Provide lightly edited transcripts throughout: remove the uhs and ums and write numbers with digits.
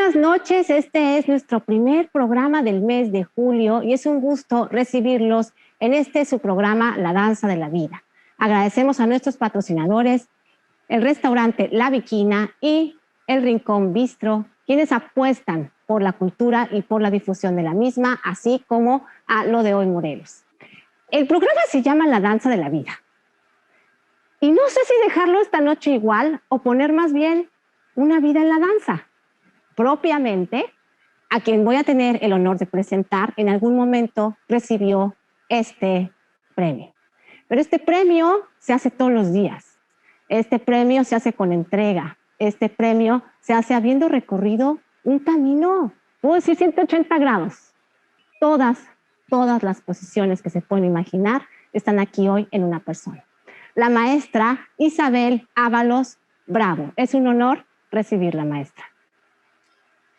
buenas noches. Este es nuestro primer programa del mes de julio y es un gusto recibirlos en su programa La Danza de la Vida. Agradecemos a nuestros patrocinadores, el restaurante La Viquina y el Rincón Bistro, quienes apuestan por la cultura y por la difusión de la misma, así como a Lo de Hoy Morelos. El programa se llama La Danza de la Vida. Y no sé si dejarlo esta noche igual o poner más bien una vida en la danza. Propiamente, a quien voy a tener el honor de presentar, en algún momento recibió este premio. Pero este premio se hace todos los días. Este premio se hace con entrega. Este premio se hace habiendo recorrido un camino, puedo decir 180 grados. Todas las posiciones que se pueden imaginar están aquí hoy en una persona. La maestra Isabel Ábalos Bravo. Es un honor recibirla, maestra.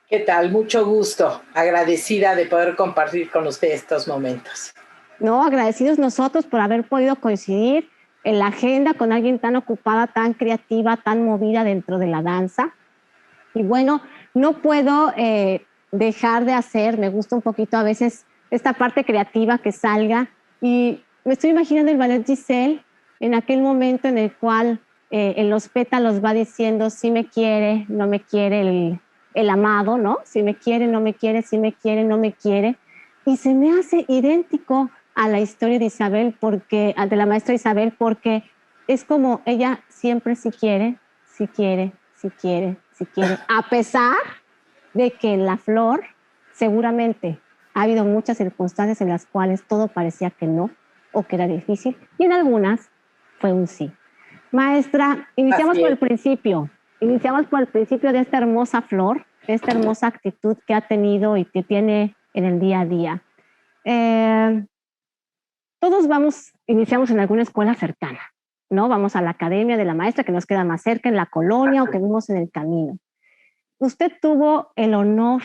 ¿Qué tal? Mucho gusto. Agradecida de poder compartir con usted estos momentos. No, agradecidos nosotros por haber podido coincidir en la agenda con alguien tan ocupada, tan creativa, tan movida dentro de la danza. Y bueno, no puedo dejar de hacer, me gusta un poquito a veces esta parte creativa que salga. Y me estoy imaginando el ballet Giselle en aquel momento en el cual en los pétalos va diciendo si me quiere, no me quiere el amado, ¿no? Si me quiere, no me quiere, si me quiere, no me quiere. Y se me hace idéntico a la historia de Isabel, de la maestra Isabel, porque es como ella siempre sí quiere, sí quiere, sí quiere, sí quiere, a pesar de que en la flor seguramente ha habido muchas circunstancias en las cuales todo parecía que no, o que era difícil, y en algunas fue un sí. Maestra, iniciamos por el principio. Iniciamos por el principio de esta hermosa flor, de esta hermosa actitud que ha tenido y que tiene en el día a día. Todos iniciamos en alguna escuela cercana, ¿no? Vamos a la academia de la maestra que nos queda más cerca, en la colonia o que vimos en el camino. Usted tuvo el honor,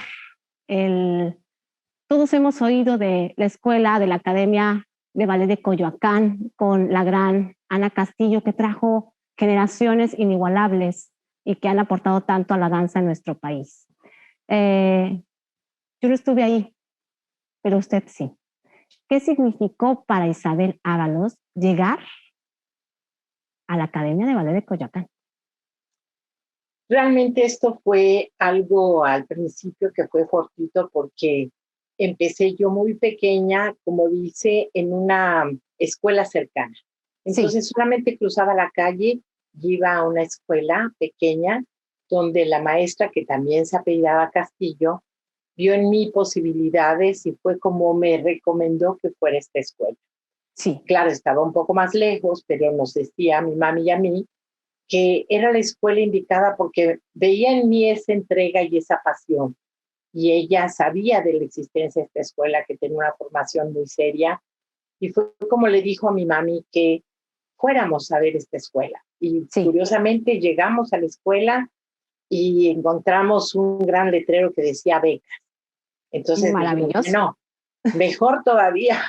todos hemos oído de la escuela, de la Academia de Ballet de Coyoacán, con la gran Ana Castillo, que trajo generaciones inigualables y que han aportado tanto a la danza en nuestro país. Yo no estuve ahí, pero usted sí. ¿Qué significó para Isabel Ábalos llegar a la Academia de Ballet de Coyoacán? Realmente esto fue algo al principio que fue fortuito porque empecé yo muy pequeña, como dice, en una escuela cercana. Entonces solamente cruzaba la calle y iba a una escuela pequeña donde la maestra, que también se apellidaba Castillo, vio en mí posibilidades y fue como me recomendó que fuera esta escuela. Sí. Claro, estaba un poco más lejos, pero nos decía a mi mami y a mí que era la escuela indicada porque veía en mí esa entrega y esa pasión. Y ella sabía de la existencia de esta escuela, que tenía una formación muy seria. Y fue como le dijo a mi mami que fuéramos a ver esta escuela. Y curiosamente llegamos a la escuela y encontramos un gran letrero que decía becas. Entonces maravilloso. dijimos, no, mejor todavía.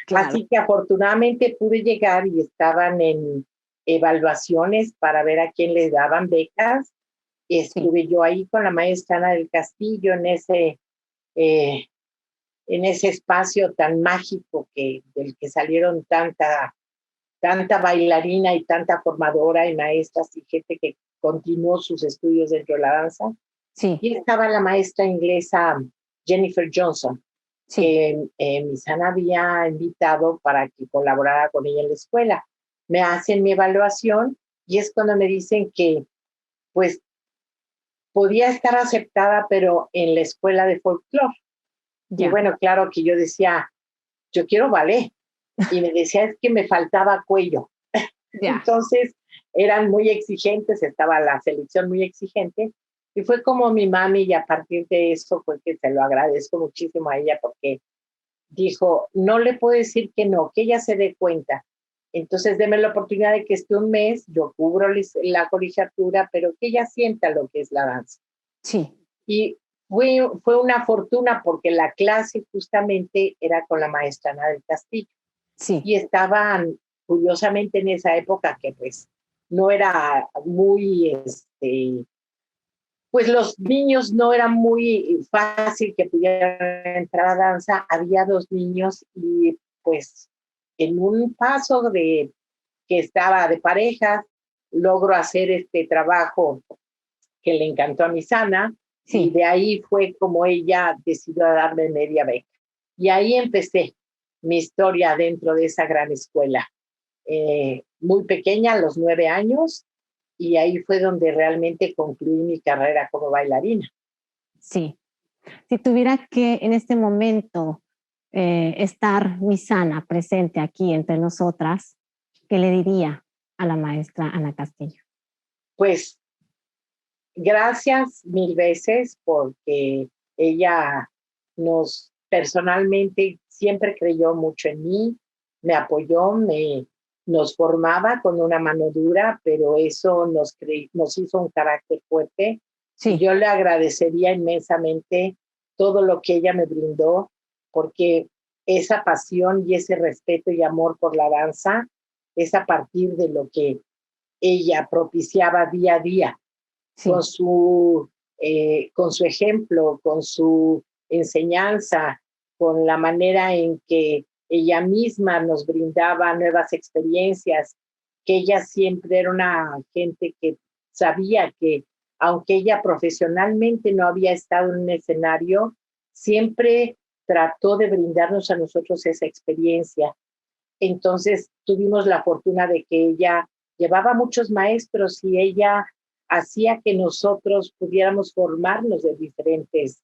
Claro. Así que afortunadamente pude llegar y estaban en evaluaciones para ver a quién les daban becas. Estuve yo ahí con la maestra Ana del Castillo en ese espacio tan mágico del que salieron tanta bailarina y tanta formadora y maestras y gente que continuó sus estudios dentro de la danza. Sí. Y estaba la maestra inglesa Jennifer Johnson, que mi Sana había invitado para que colaborara con ella en la escuela. Me hacen mi evaluación y es cuando me dicen que pues podía estar aceptada, pero en la escuela de folclore. Y bueno, claro que yo decía, yo quiero ballet. Y me decía, es que me faltaba cuello. Entonces eran muy exigentes, estaba la selección muy exigente. Y fue como mi mami, y a partir de eso fue que se lo agradezco muchísimo a ella, porque dijo, no le puedo decir que no, que ella se dé cuenta. Entonces, deme la oportunidad de que esté un mes, yo cubro la colegiatura, pero que ella sienta lo que es la danza. Sí. Y fue una fortuna porque la clase justamente era con la maestra Ana del Castillo. Sí. Y estaban, curiosamente, en esa época que pues no era muy, pues los niños no era muy fácil que pudieran entrar a danza. Había 2 niños y pues en un paso de que estaba de pareja, logro hacer este trabajo que le encantó a mi Sana, y de ahí fue como ella decidió darme media beca. Y ahí empecé mi historia dentro de esa gran escuela. Muy pequeña, a los 9 años, y ahí fue donde realmente concluí mi carrera como bailarina. Sí. Si tuviera que en este momento estar mi Sana presente aquí entre nosotras, ¿qué le diría a la maestra Ana Castillo? Pues gracias 1000 veces, porque ella personalmente siempre creyó mucho en mí, me apoyó, nos formaba con una mano dura, pero eso nos hizo un carácter fuerte. Sí. Y yo le agradecería inmensamente todo lo que ella me brindó, porque esa pasión y ese respeto y amor por la danza es a partir de lo que ella propiciaba día a día. Sí. Con su ejemplo, con su enseñanza, con la manera en que ella misma nos brindaba nuevas experiencias, que ella siempre era una gente que sabía que, aunque ella profesionalmente no había estado en un escenario, siempre trató de brindarnos a nosotros esa experiencia. Entonces tuvimos la fortuna de que ella llevaba muchos maestros y ella hacía que nosotros pudiéramos formarnos de diferentes,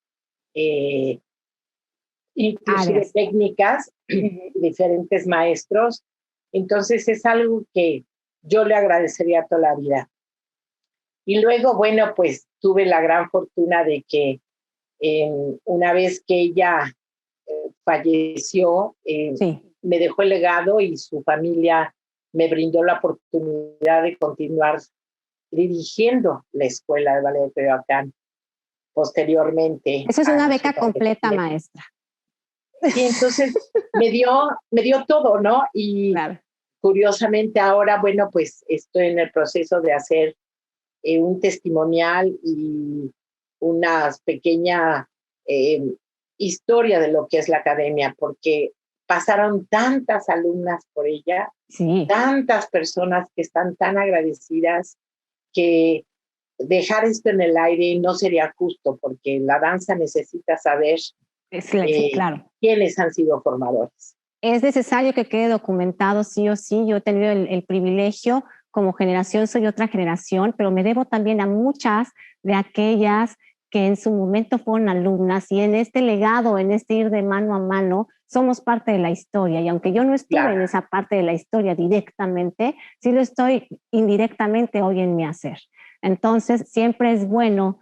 inclusive técnicas, diferentes maestros. Entonces es algo que yo le agradecería toda la vida. Y luego, bueno, pues tuve la gran fortuna de que una vez que ella falleció, me dejó el legado y su familia me brindó la oportunidad de continuar dirigiendo la Escuela de Ballet de Coyoacán posteriormente. Eso es una beca completa, maestra. Sí, entonces me dio todo, ¿no? Y claro, curiosamente ahora, bueno, pues estoy en el proceso de hacer un testimonial y una pequeña historia de lo que es la academia, porque pasaron tantas alumnas por ella, tantas personas que están tan agradecidas, que dejar esto en el aire no sería justo, porque la danza necesita saber claro, quiénes han sido formadores. Es necesario que quede documentado sí o sí. Yo he tenido el privilegio, como generación soy otra generación, pero me debo también a muchas de aquellas que en su momento fueron alumnas, y en este legado, en este ir de mano a mano, somos parte de la historia. Y aunque yo no estuve en esa parte de la historia directamente, sí lo estoy indirectamente hoy en mi hacer. Entonces, siempre es bueno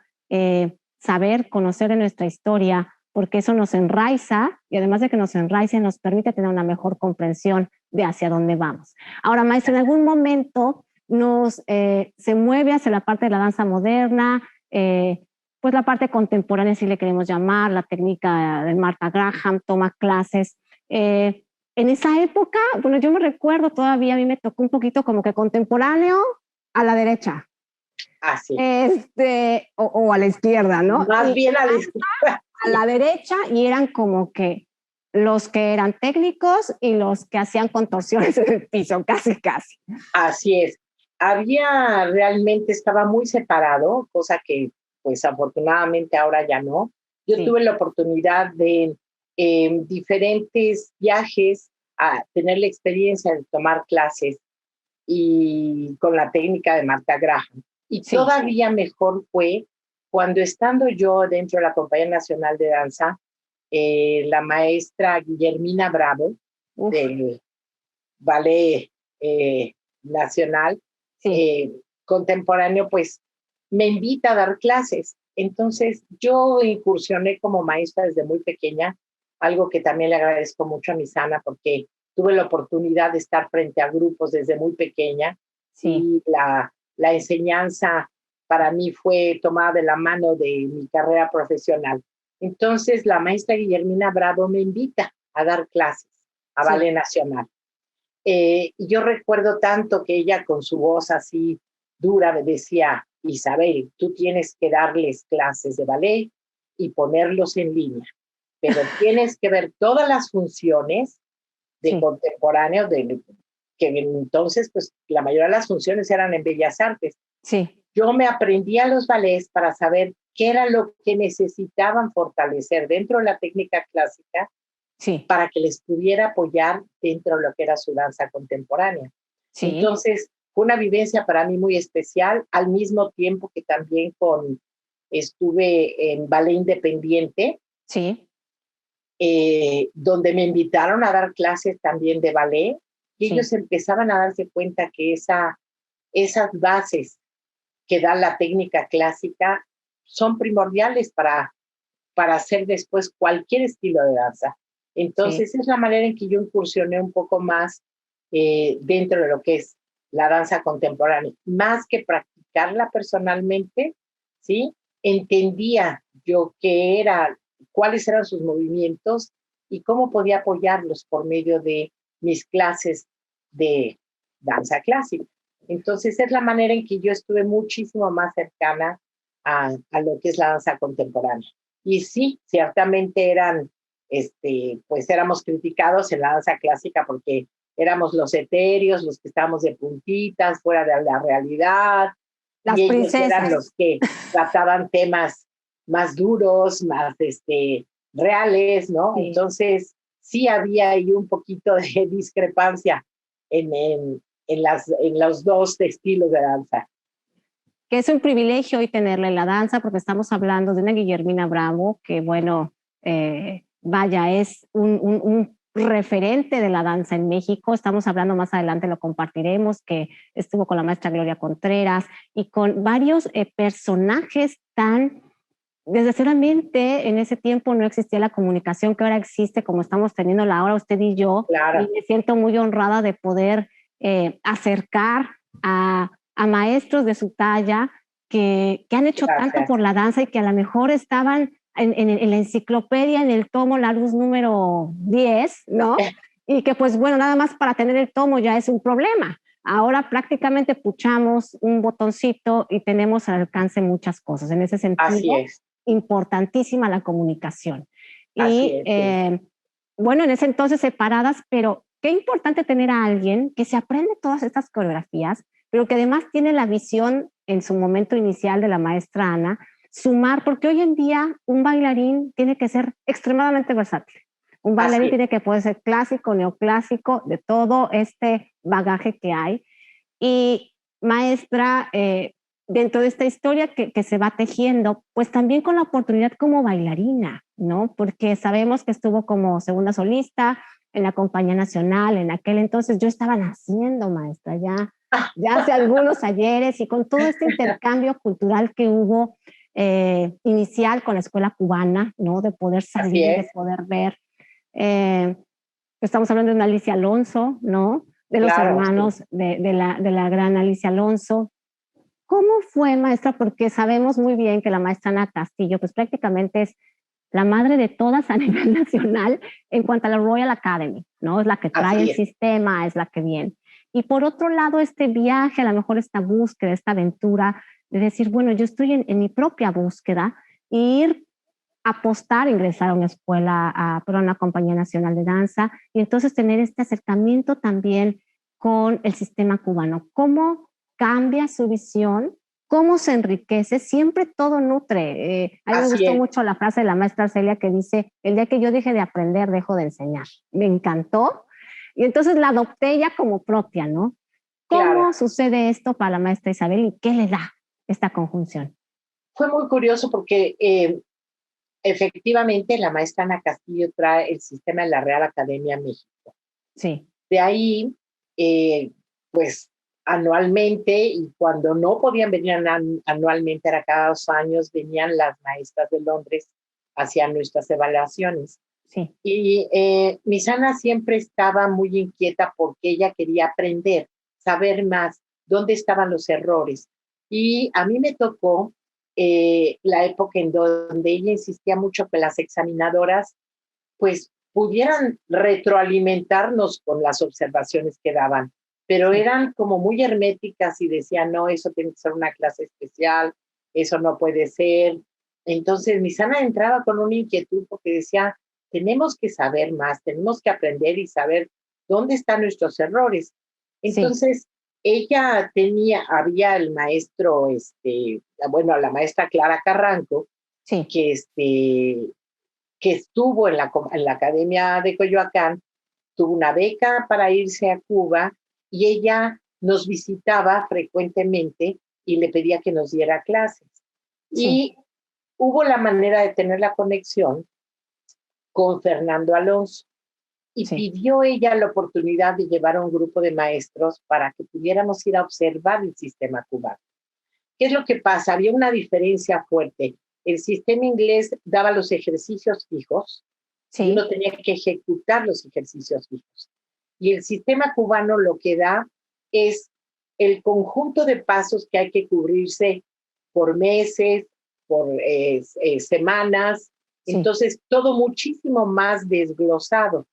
saber, conocer de nuestra historia, porque eso nos enraiza, y además de que nos enraiza, nos permite tener una mejor comprensión de hacia dónde vamos. Ahora, maestra, en algún momento se mueve hacia la parte de la danza moderna, pues la parte contemporánea, si le queremos llamar, la técnica de Martha Graham, toma clases. En esa época, bueno, yo me recuerdo todavía, a mí me tocó un poquito como que contemporáneo a la derecha. Así. O a la izquierda, ¿no? Más bien a la izquierda. A la derecha, y eran como que los que eran técnicos y los que hacían contorsiones en el piso, casi. Así es. Realmente estaba muy separado, cosa que pues afortunadamente ahora ya no. Yo tuve la oportunidad de diferentes viajes a tener la experiencia de tomar clases y con la técnica de Martha Graham. Y todavía mejor fue cuando, estando yo dentro de la Compañía Nacional de Danza, la maestra Guillermina Bravo, del Ballet Nacional Contemporáneo, pues me invita a dar clases. Entonces yo incursioné como maestra desde muy pequeña, algo que también le agradezco mucho a mi Sana, porque tuve la oportunidad de estar frente a grupos desde muy pequeña, y la enseñanza para mí fue tomada de la mano de mi carrera profesional. Entonces la maestra Guillermina Bravo me invita a dar clases a Ballet Nacional. Y yo recuerdo tanto que ella, con su voz así dura, me decía: Isabel, tú tienes que darles clases de ballet y ponerlos en línea, pero tienes que ver todas las funciones de contemporáneo, que entonces pues la mayoría de las funciones eran en Bellas Artes. Yo me aprendía los ballets para saber qué era lo que necesitaban fortalecer dentro de la técnica clásica para que les pudiera apoyar dentro de lo que era su danza contemporánea. Entonces, fue una vivencia para mí muy especial, al mismo tiempo que también estuve en ballet independiente, donde me invitaron a dar clases también de ballet, y ellos empezaban a darse cuenta que esas bases que da la técnica clásica son primordiales para hacer después cualquier estilo de danza. Entonces, es la manera en que yo incursioné un poco más dentro de lo que es la danza contemporánea. Más que practicarla personalmente, ¿sí? Entendía yo cuáles eran sus movimientos y cómo podía apoyarlos por medio de mis clases de danza clásica. Entonces, es la manera en que yo estuve muchísimo más cercana a lo que es la danza contemporánea. Y sí, ciertamente pues éramos criticados en la danza clásica porque éramos los etéreos, los que estábamos de puntitas, fuera de la realidad. Las y ellos princesas eran los que trataban temas más duros, más reales, ¿no? Entonces, sí había ahí un poquito de discrepancia en los dos estilos de danza. Que es un privilegio hoy tenerla en la danza, porque estamos hablando de una Guillermina Bravo, que bueno, vaya, es un referente de la danza en México. Estamos hablando más adelante, lo compartiremos, que estuvo con la maestra Gloria Contreras y con varios personajes tan... Desgraciadamente, en ese tiempo no existía la comunicación que ahora existe, como estamos teniéndola ahora usted y yo. Claro. Y me siento muy honrada de poder acercar a maestros de su talla que han hecho tanto por la danza y que a lo mejor estaban en la enciclopedia, en el tomo La Luz número 10, ¿no? Y que pues bueno, nada más para tener el tomo ya es un problema. Ahora prácticamente puchamos un botoncito y tenemos al alcance muchas cosas. En ese sentido, así es. Importantísima la comunicación. Así es, bueno, en ese entonces separadas, pero qué importante tener a alguien que se aprende todas estas coreografías, pero que además tiene la visión en su momento inicial de la maestra Ana, sumar, porque hoy en día un bailarín tiene que ser extremadamente versátil. Un bailarín tiene que poder ser clásico, neoclásico, de todo este bagaje que hay. Y maestra, dentro de esta historia que se va tejiendo, pues también con la oportunidad como bailarina, ¿no? Porque sabemos que estuvo como segunda solista en la Compañía Nacional, en aquel entonces yo estaba naciendo, maestra, ya hace algunos ayeres, y con todo este intercambio cultural que hubo inicial con la escuela cubana, ¿no? De poder salir, de poder ver. Estamos hablando de una Alicia Alonso, ¿no? De los hermanos de la gran Alicia Alonso. ¿Cómo fue, maestra? Porque sabemos muy bien que la maestra Ana Castillo, pues prácticamente es la madre de todas a nivel nacional en cuanto a la Royal Academy, ¿no? Es la que trae el sistema, es la que viene. Y por otro lado, este viaje, a lo mejor esta búsqueda, esta aventura de decir, bueno, yo estoy en mi propia búsqueda, e ir apostar, ingresar a una escuela, para una compañía nacional de danza, y entonces tener este acercamiento también con el sistema cubano. ¿Cómo cambia su visión? ¿Cómo se enriquece? Siempre todo nutre. A mí me gustó mucho la frase de la maestra Celia que dice, el día que yo deje de aprender, dejo de enseñar. Me encantó. Y entonces la adopté ya como propia, ¿no? ¿Cómo sucede esto para la maestra Isabel y qué le da esta conjunción? Fue muy curioso porque efectivamente la maestra Ana Castillo trae el sistema de la Real Academia México. Sí. De ahí, pues anualmente, y cuando no podían venir anualmente, era cada 2 años, venían las maestras de Londres, hacían nuestras evaluaciones. Sí. Y Miss Ana siempre estaba muy inquieta porque ella quería aprender, saber más, dónde estaban los errores. Y a mí me tocó la época en donde ella insistía mucho que las examinadoras pues pudieran retroalimentarnos con las observaciones que daban, pero eran como muy herméticas y decían, no, eso tiene que ser una clase especial, eso no puede ser. Entonces mi sana entraba con una inquietud porque decía, tenemos que saber más, tenemos que aprender y saber dónde están nuestros errores. Entonces, ella había el maestro, bueno, la maestra Clara Carranco, que estuvo en la Academia de Coyoacán, tuvo una beca para irse a Cuba y ella nos visitaba frecuentemente y le pedía que nos diera clases. Y hubo la manera de tener la conexión con Fernando Alonso y pidió ella la oportunidad de llevar a un grupo de maestros para que pudiéramos ir a observar el sistema cubano. ¿Qué es lo que pasa? Había una diferencia fuerte. El sistema inglés daba los ejercicios fijos y uno tenía que ejecutar los ejercicios fijos. Y el sistema cubano lo que da es el conjunto de pasos que hay que cubrirse por meses, por semanas. Entonces, todo muchísimo más desglosado.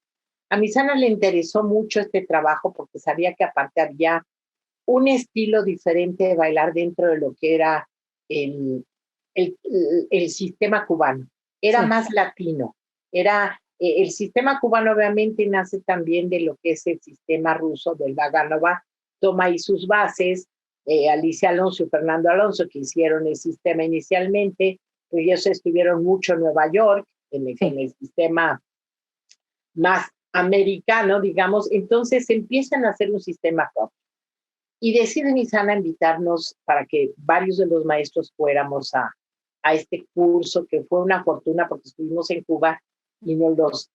A mi sana le interesó mucho este trabajo porque sabía que aparte había un estilo diferente de bailar dentro de lo que era el sistema cubano. Era más latino. El sistema cubano obviamente nace también de lo que es el sistema ruso del Vaganova, toma ahí sus bases, Alicia Alonso y Fernando Alonso, que hicieron el sistema inicialmente, pues ellos estuvieron mucho en Nueva York, en el sistema más americano, digamos, entonces empiezan a hacer un sistema propio. Y decide Misana invitarnos para que varios de los maestros fuéramos a este curso, que fue una fortuna porque estuvimos en Cuba y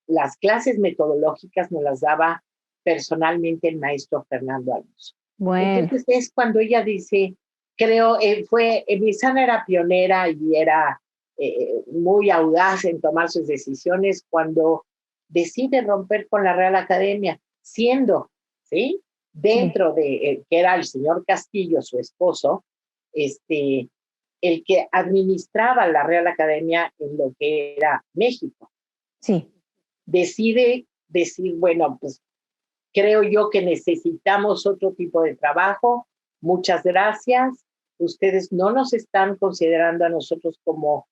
las clases metodológicas nos las daba personalmente el maestro Fernando Alonso. Bueno. Entonces es cuando ella dice, creo, Misana era pionera y era muy audaz en tomar sus decisiones cuando decide romper con la Real Academia, siendo, ¿sí?, dentro de, que era el señor Castillo, su esposo, el que administraba la Real Academia en lo que era México. Decide decir, bueno, pues creo yo que necesitamos otro tipo de trabajo, muchas gracias, ustedes no nos están considerando a nosotros como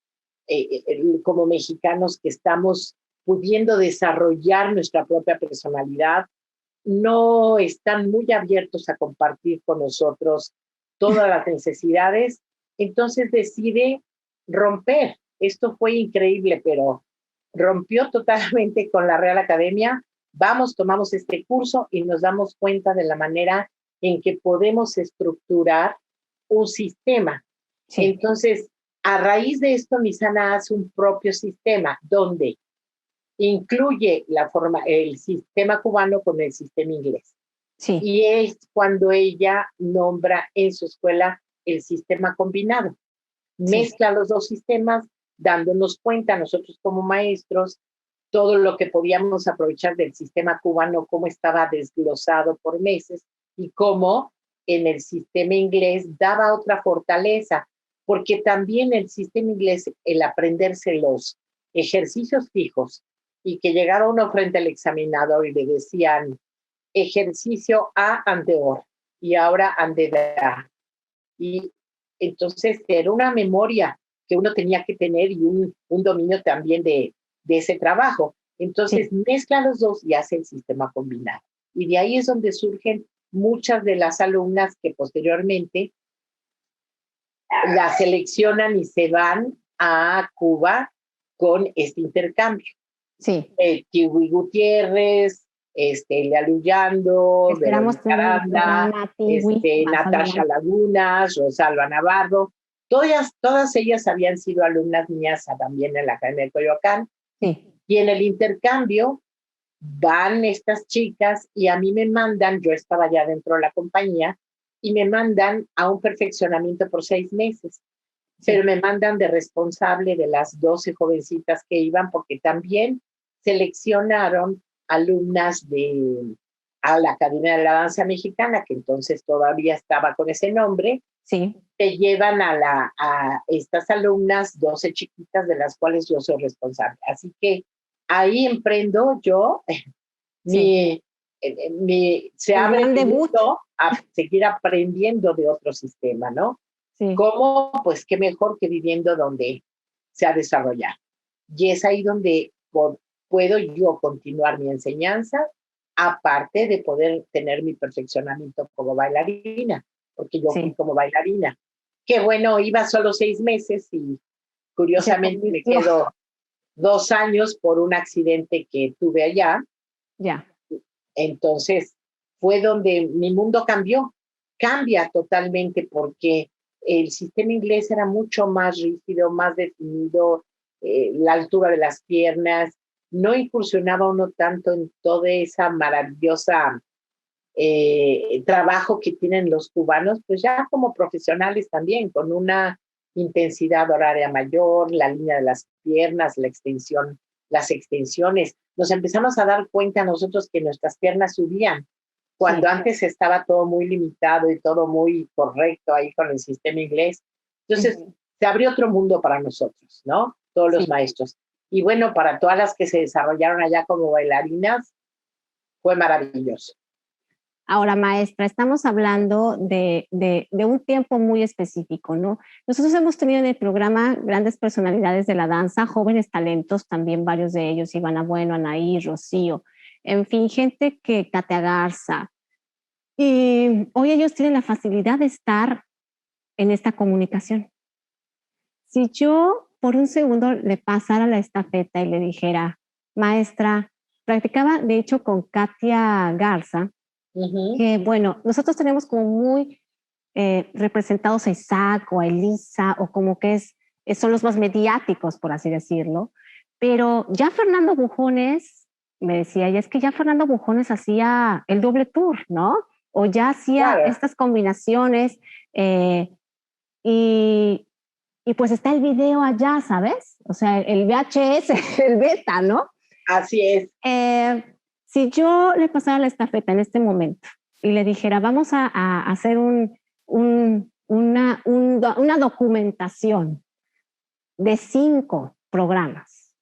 mexicanos que estamos pudiendo desarrollar nuestra propia personalidad, no están muy abiertos a compartir con nosotros todas las necesidades, entonces decide romper. Esto fue increíble, pero rompió totalmente con la Real Academia. Tomamos este curso y nos damos cuenta de la manera en que podemos estructurar un sistema. Entonces, a raíz de esto, Misana hace un propio sistema donde incluye el sistema cubano con el sistema inglés. Y es cuando ella nombra en su escuela el sistema combinado. Mezcla los dos sistemas, dándonos cuenta nosotros como maestros todo lo que podíamos aprovechar del sistema cubano, cómo estaba desglosado por meses y cómo en el sistema inglés daba otra fortaleza, porque también el sistema inglés, el aprenderse los ejercicios fijos, y que llegaba uno frente al examinador y le decían ejercicio A anterior y ahora anteda. Y entonces era una memoria que uno tenía que tener y un dominio también de ese trabajo. Entonces mezcla los dos y hace el sistema combinado. Y de ahí es donde surgen muchas de las alumnas que posteriormente las seleccionan y se van a Cuba con este intercambio. Kiwi Gutiérrez, Elia Luyando, Caranda, Natasha Lagunas, Rosalba Navarro, todas ellas habían sido alumnas mías también en la Academia de Coyoacán. Y en el intercambio van estas chicas y a mí me mandan, yo estaba ya dentro de la compañía, y me mandan a un perfeccionamiento por 6 meses. Pero me mandan de responsable de las 12 jovencitas que iban, porque también seleccionaron alumnas a la Academia de la Danza Mexicana, que entonces todavía estaba con ese nombre. Te llevan a estas alumnas, 12 chiquitas, de las cuales yo soy responsable. Así que ahí emprendo yo mi se El abre gran el debut. mundo a seguir aprendiendo de otro sistema, ¿no? Sí. ¿Cómo? Pues qué mejor que viviendo donde se ha desarrollado. Y es ahí donde puedo yo continuar mi enseñanza, aparte de poder tener mi perfeccionamiento como bailarina, porque yo fui Sí. como bailarina. Que bueno, iba solo 6 meses y curiosamente me quedo 2 años por un accidente que tuve allá. Ya. Entonces fue donde mi mundo cambió, cambia totalmente porque el sistema inglés era mucho más rígido, más definido, la altura de las piernas, no incursionaba uno tanto en toda esa maravillosa trabajo que tienen los cubanos, pues ya como profesionales también, con una intensidad horaria mayor, la línea de las piernas, la extensión, las extensiones. Nos empezamos a dar cuenta nosotros que nuestras piernas subían, cuando antes estaba todo muy limitado y todo muy correcto ahí con el sistema inglés. Entonces, se abrió otro mundo para nosotros, ¿no? Todos los maestros. Y bueno, para todas las que se desarrollaron allá como bailarinas, fue maravilloso. Ahora, maestra, estamos hablando de un tiempo muy específico, ¿no? Nosotros hemos tenido en el programa grandes personalidades de la danza, jóvenes talentos, también varios de ellos, Ivana Bueno, Anaí, Rocío, en fin, gente que Katia Garza. Y hoy ellos tienen la facilidad de estar en esta comunicación. Si yo por un segundo le pasara la estafeta y le dijera, maestra, practicaba de hecho con Katia Garza, que bueno, nosotros tenemos como muy representados a Isaac o a Elisa, o como que son los más mediáticos, por así decirlo, pero ya Fernando Bujones, me decía, y es que ya Fernando Bujones hacía el doble tour, ¿no? O ya hacía estas combinaciones, y pues está el video allá, ¿sabes? O sea, el VHS, el beta, ¿no? Así es. Si yo le pasara la estafeta en este momento y le dijera, vamos a hacer una documentación de 5 programas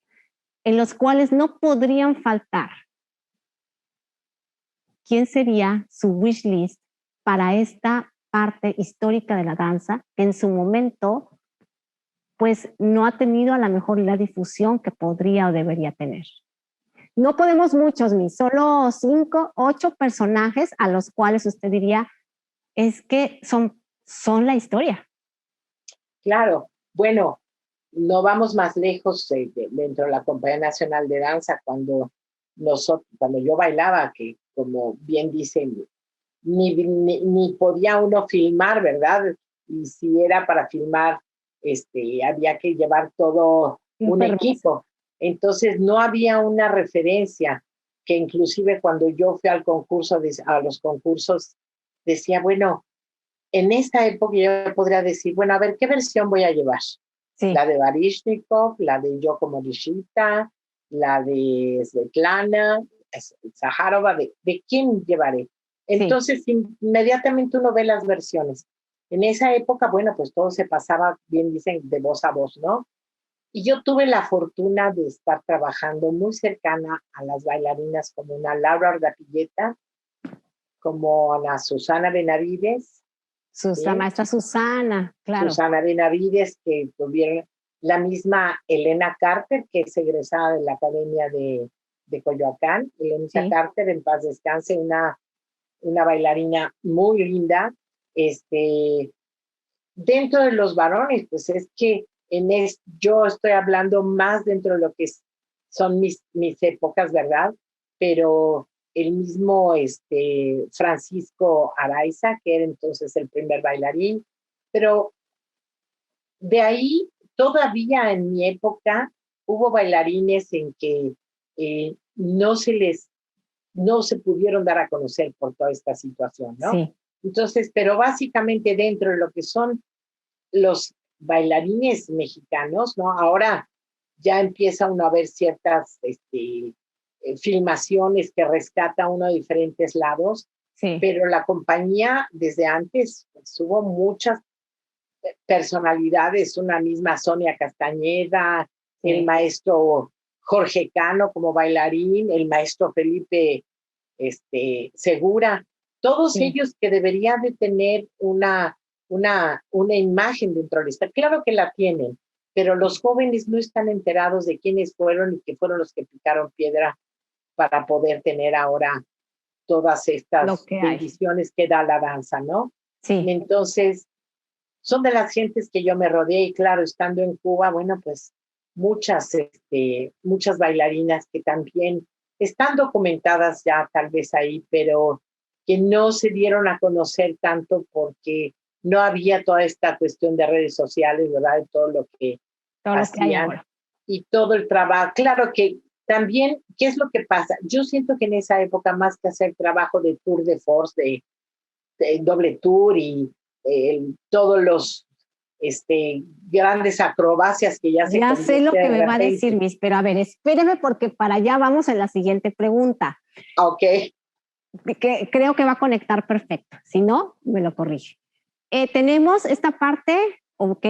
en los cuales no podrían faltar, ¿quién sería su wish list para esta parte histórica de la danza que en su momento pues no ha tenido a lo mejor la difusión que podría o debería tener? No podemos muchos, ni solo 5, 8 personajes a los cuales usted diría, es que son la historia. Claro, bueno, no vamos más lejos dentro de la Compañía Nacional de Danza, cuando yo bailaba, que como bien dicen, ni podía uno filmar, ¿verdad? Y si era para filmar, había que llevar todo un equipo. Entonces no había una referencia, que inclusive cuando yo fui a los concursos, decía, bueno, en esta época yo podría decir, bueno, a ver, ¿qué versión voy a llevar? Sí. La de Baryshnikov, la de Yoko Morishita, la de Svetlana, Zaharova, ¿de quién llevaré? Entonces, inmediatamente uno ve las versiones. En esa época, bueno, pues todo se pasaba, bien dicen, de voz a voz, ¿no? Y yo tuve la fortuna de estar trabajando muy cercana a las bailarinas como una Laura Ardapilleta, como a la Susana Benavides. La maestra Susana, claro. Susana Benavides, que tuvieron la misma Elena Carter, que es egresada de la Academia de Coyoacán. Elena Carter, en paz descanse, una bailarina muy linda. Dentro de los varones, pues es que yo estoy hablando más dentro de lo que son mis épocas, ¿verdad? Pero el mismo Francisco Araiza, que era entonces el primer bailarín, pero de ahí todavía en mi época hubo bailarines en que no se pudieron dar a conocer por toda esta situación, ¿no? Sí. Entonces, pero básicamente dentro de lo que son los bailarines mexicanos, ¿no? Ahora ya empieza uno a ver ciertas filmaciones que rescata uno de diferentes lados, pero la compañía desde antes pues, hubo muchas personalidades, una misma Sonia Castañeda, el maestro Jorge Cano como bailarín, el maestro Felipe Segura, todos Sí. ellos que deberían de tener una imagen dentro de esta. Claro que la tienen, pero los jóvenes no están enterados de quiénes fueron y que fueron los que picaron piedra para poder tener ahora todas Lo estas que hay. bendiciones que da la danza, ¿no? Sí. Entonces, son de las gentes que yo me rodeé y claro, estando en Cuba, bueno, pues muchas bailarinas que también están documentadas ya tal vez ahí, pero que no se dieron a conocer tanto porque no había toda esta cuestión de redes sociales, ¿verdad? De todo lo que Todo lo que hay hacían ahora. y todo el trabajo. Claro que también, ¿qué es lo que pasa? Yo siento que en esa época, más que hacer trabajo de tour de force, de doble tour y todos los grandes acrobacias que ya se Ya sé lo convierte que de me va a decir, repente. Miss, pero a ver, espéreme porque para allá vamos en la siguiente pregunta, Ok, que creo que va a conectar perfecto. Si no, me lo corrige. Tenemos esta parte, ok,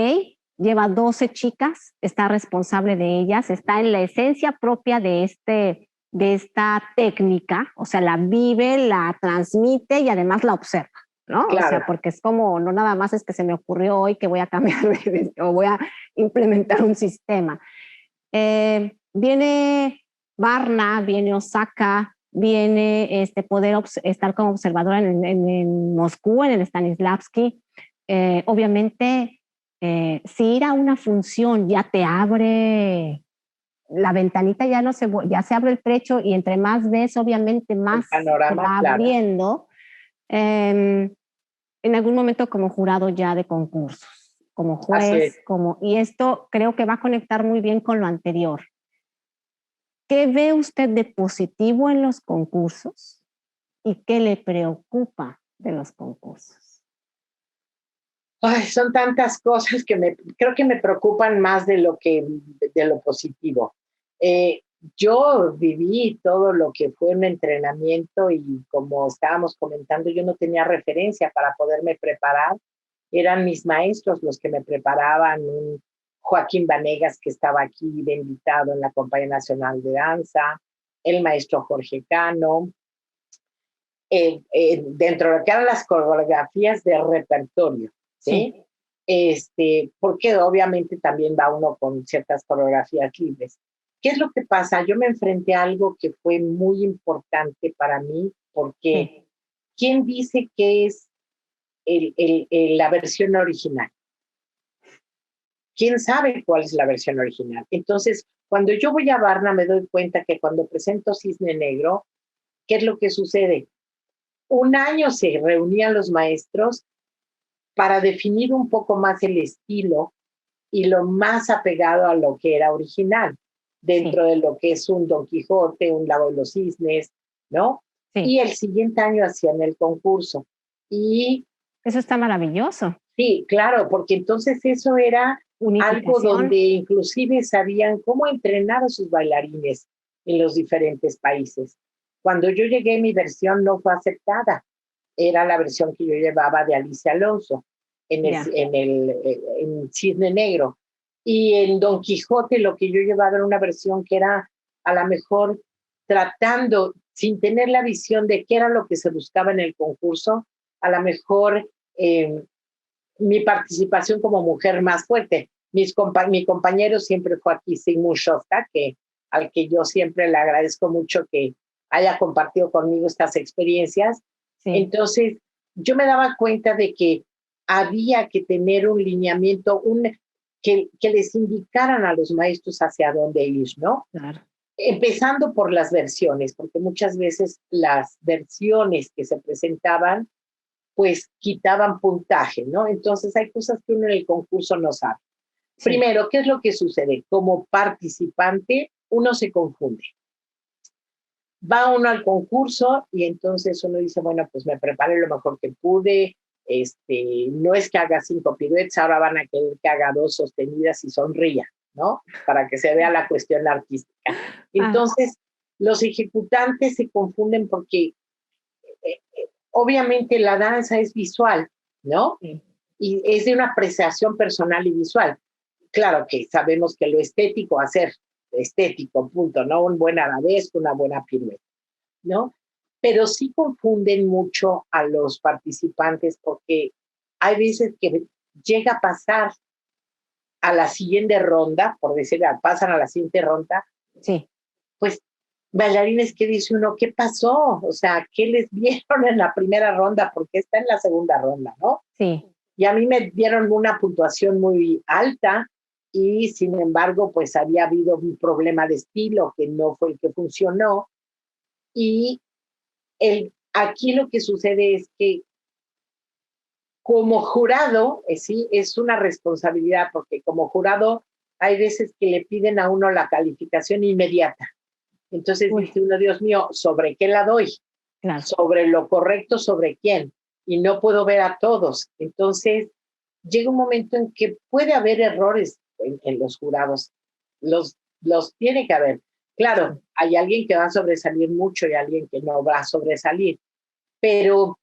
lleva 12 chicas, está responsable de ellas, está en la esencia propia de esta técnica, o sea, la vive, la transmite y además la observa, ¿no? O sea, claro, porque es como, no nada más es que se me ocurrió hoy que voy a cambiar o voy a implementar un sistema. Viene Varna, viene Osaka, viene poder estar como observadora en Moscú, en el Stanislavski. Obviamente, si ir a una función ya te abre la ventanita, ya se abre el trecho y entre más ves, obviamente el más se panorama, va claro. abriendo. Eh, en algún momento como jurado ya de concursos, como Así es. juez, y esto creo que va a conectar muy bien con lo anterior. ¿Qué ve usted de positivo en los concursos y qué le preocupa de los concursos? Ay, son tantas cosas que creo que me preocupan más de lo positivo. Eh, yo viví todo lo que fue un entrenamiento y como estábamos comentando, yo no tenía referencia para poderme preparar. Eran mis maestros los que me preparaban, un Joaquín Vanegas que estaba aquí de invitado en la Compañía Nacional de Danza, el maestro Jorge Cano, dentro de lo que eran las coreografías de repertorio, ¿sí? Sí, Porque obviamente también va uno con ciertas coreografías libres. ¿Qué es lo que pasa? Yo me enfrenté a algo que fue muy importante para mí, porque sí, ¿quién dice que es la versión original? ¿Quién sabe cuál es la versión original? Entonces, cuando yo voy a Varna, me doy cuenta que cuando presento Cisne Negro, ¿qué es lo que sucede? Un año se reunían los maestros para definir un poco más el estilo y lo más apegado a lo que era original, dentro sí, de lo que es un Don Quijote, un Lago de los Cisnes, ¿no? Y sí. el siguiente año hacían el concurso. Y Eso está maravilloso. sí, claro, porque entonces eso era algo Unificación. donde inclusive sabían cómo entrenar a sus bailarines en los diferentes países. Cuando yo llegué, mi versión no fue aceptada. Era la versión que yo llevaba de Alicia Alonso Ya. en Cisne Negro. Y en Don Quijote lo que yo llevaba era una versión que era a lo mejor tratando, sin tener la visión de qué era lo que se buscaba en el concurso, a lo mejor mi participación como mujer más fuerte. Mi compañero siempre fue aquí Sigmund Shofta, al que yo siempre le agradezco mucho que haya compartido conmigo estas experiencias. Sí, Entonces, yo me daba cuenta de que había que tener un lineamiento, que les indicaran a los maestros hacia dónde ir, ¿no? claro. Empezando por las versiones, porque muchas veces las versiones que se presentaban pues quitaban puntaje, ¿no? Entonces hay cosas que uno en el concurso no sabe. Sí, Primero, ¿qué es lo que sucede? Como participante, uno se confunde. Va uno al concurso y entonces uno dice, bueno, pues me preparé lo mejor que pude, no es que haga 5 piruetas, ahora van a querer que haga 2 sostenidas y sonría, ¿no? Para que se vea la cuestión artística. ah, Entonces, los ejecutantes se confunden porque obviamente la danza es visual, ¿no? sí, Y es de una apreciación personal y visual. Claro que sabemos que lo estético, hacer estético, punto, ¿no? Un buen arabesco, una buena pirueta, ¿no? pero sí confunden mucho a los participantes porque hay veces que llega a pasar a la siguiente ronda, por decir, pasan a la siguiente ronda, Sí. pues bailarines que dice uno, ¿qué pasó? O sea, ¿qué les dieron en la primera ronda? Porque está en la segunda ronda, ¿no? Sí. Y a mí me dieron una puntuación muy alta y sin embargo, pues había habido un problema de estilo que no fue el que funcionó. Y aquí lo que sucede es que como jurado, sí, es una responsabilidad, porque como jurado hay veces que le piden a uno la calificación inmediata. Entonces dice uno, Dios mío, ¿sobre qué la doy? Claro. Sobre lo correcto, ¿sobre quién? Y no puedo ver a todos. Entonces llega un momento en que puede haber errores en los jurados. Los tiene que haber. Claro, hay alguien que va a sobresalir mucho y alguien que no va a sobresalir, pero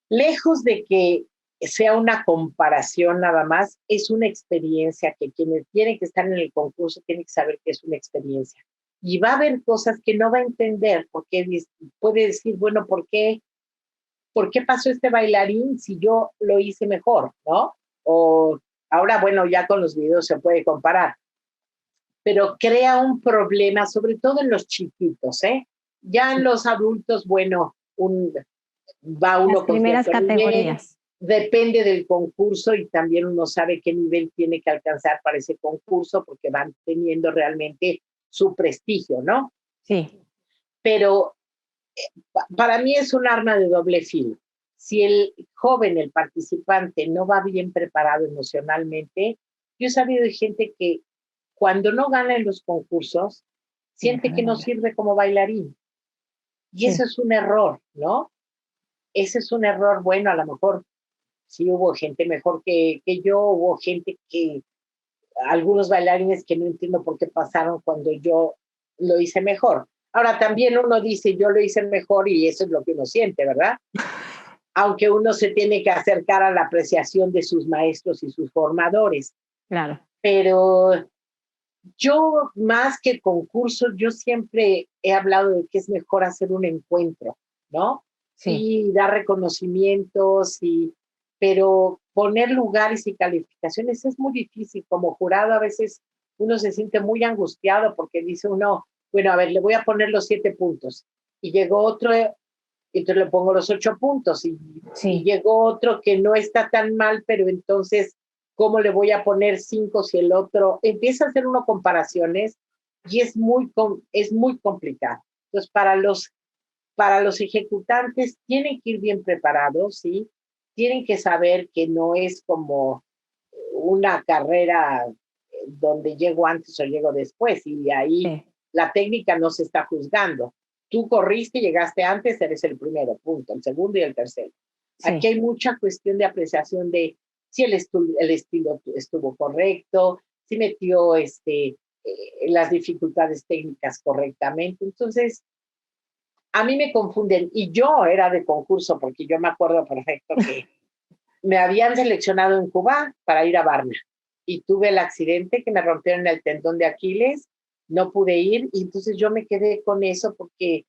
lejos de que sea una comparación nada más, es una experiencia que quienes tienen que estar en el concurso tienen que saber que es una experiencia. Y va a haber cosas que no va a entender, porque puede decir, bueno, ¿por qué pasó este bailarín si yo lo hice mejor, ¿no? O ahora, bueno, ya con los videos se puede comparar, pero crea un problema, sobre todo en los chiquitos, ¿eh? Ya en los adultos, bueno, va uno Las con primeras cierto nivel, categorías. depende del concurso y también uno sabe qué nivel tiene que alcanzar para ese concurso porque van teniendo realmente su prestigio, ¿no? Sí. Pero para mí es un arma de doble filo. Si el joven, el participante, no va bien preparado emocionalmente, yo he sabido de gente que cuando no gana en los concursos, siente que no sirve como bailarín. Y eso es un error, ¿no? Ese es un error. Bueno, a lo mejor sí hubo gente mejor que yo, hubo gente que, algunos bailarines que no entiendo por qué pasaron cuando yo lo hice mejor. Ahora también uno dice, yo lo hice mejor y eso es lo que uno siente, ¿verdad? Aunque uno se tiene que acercar a la apreciación de sus maestros y sus formadores. Claro. Pero yo, más que concursos, yo siempre he hablado de que es mejor hacer un encuentro, ¿no? Sí. Y dar reconocimientos, pero poner lugares y calificaciones es muy difícil. Como jurado a veces uno se siente muy angustiado porque dice uno, bueno, a ver, le voy a poner los 7 puntos. Y llegó otro, entonces le pongo los 8 puntos. Y llegó otro que no está tan mal, pero entonces ¿cómo le voy a poner 5 si el otro? Empieza a hacer uno comparaciones y es muy complicado. Entonces, para los ejecutantes tienen que ir bien preparados, ¿sí? Tienen que saber que no es como una carrera donde llego antes o llego después y ahí la técnica no se está juzgando. Tú corriste, llegaste antes, eres el primero, punto, el segundo y el tercero. Aquí hay mucha cuestión de apreciación de si el estilo estuvo correcto, si metió las dificultades técnicas correctamente. Entonces, a mí me confunden. Y yo era de concurso, porque yo me acuerdo perfecto que me habían seleccionado en Cuba para ir a Varna. Y tuve el accidente que me rompieron el tendón de Aquiles, no pude ir, y entonces yo me quedé con eso porque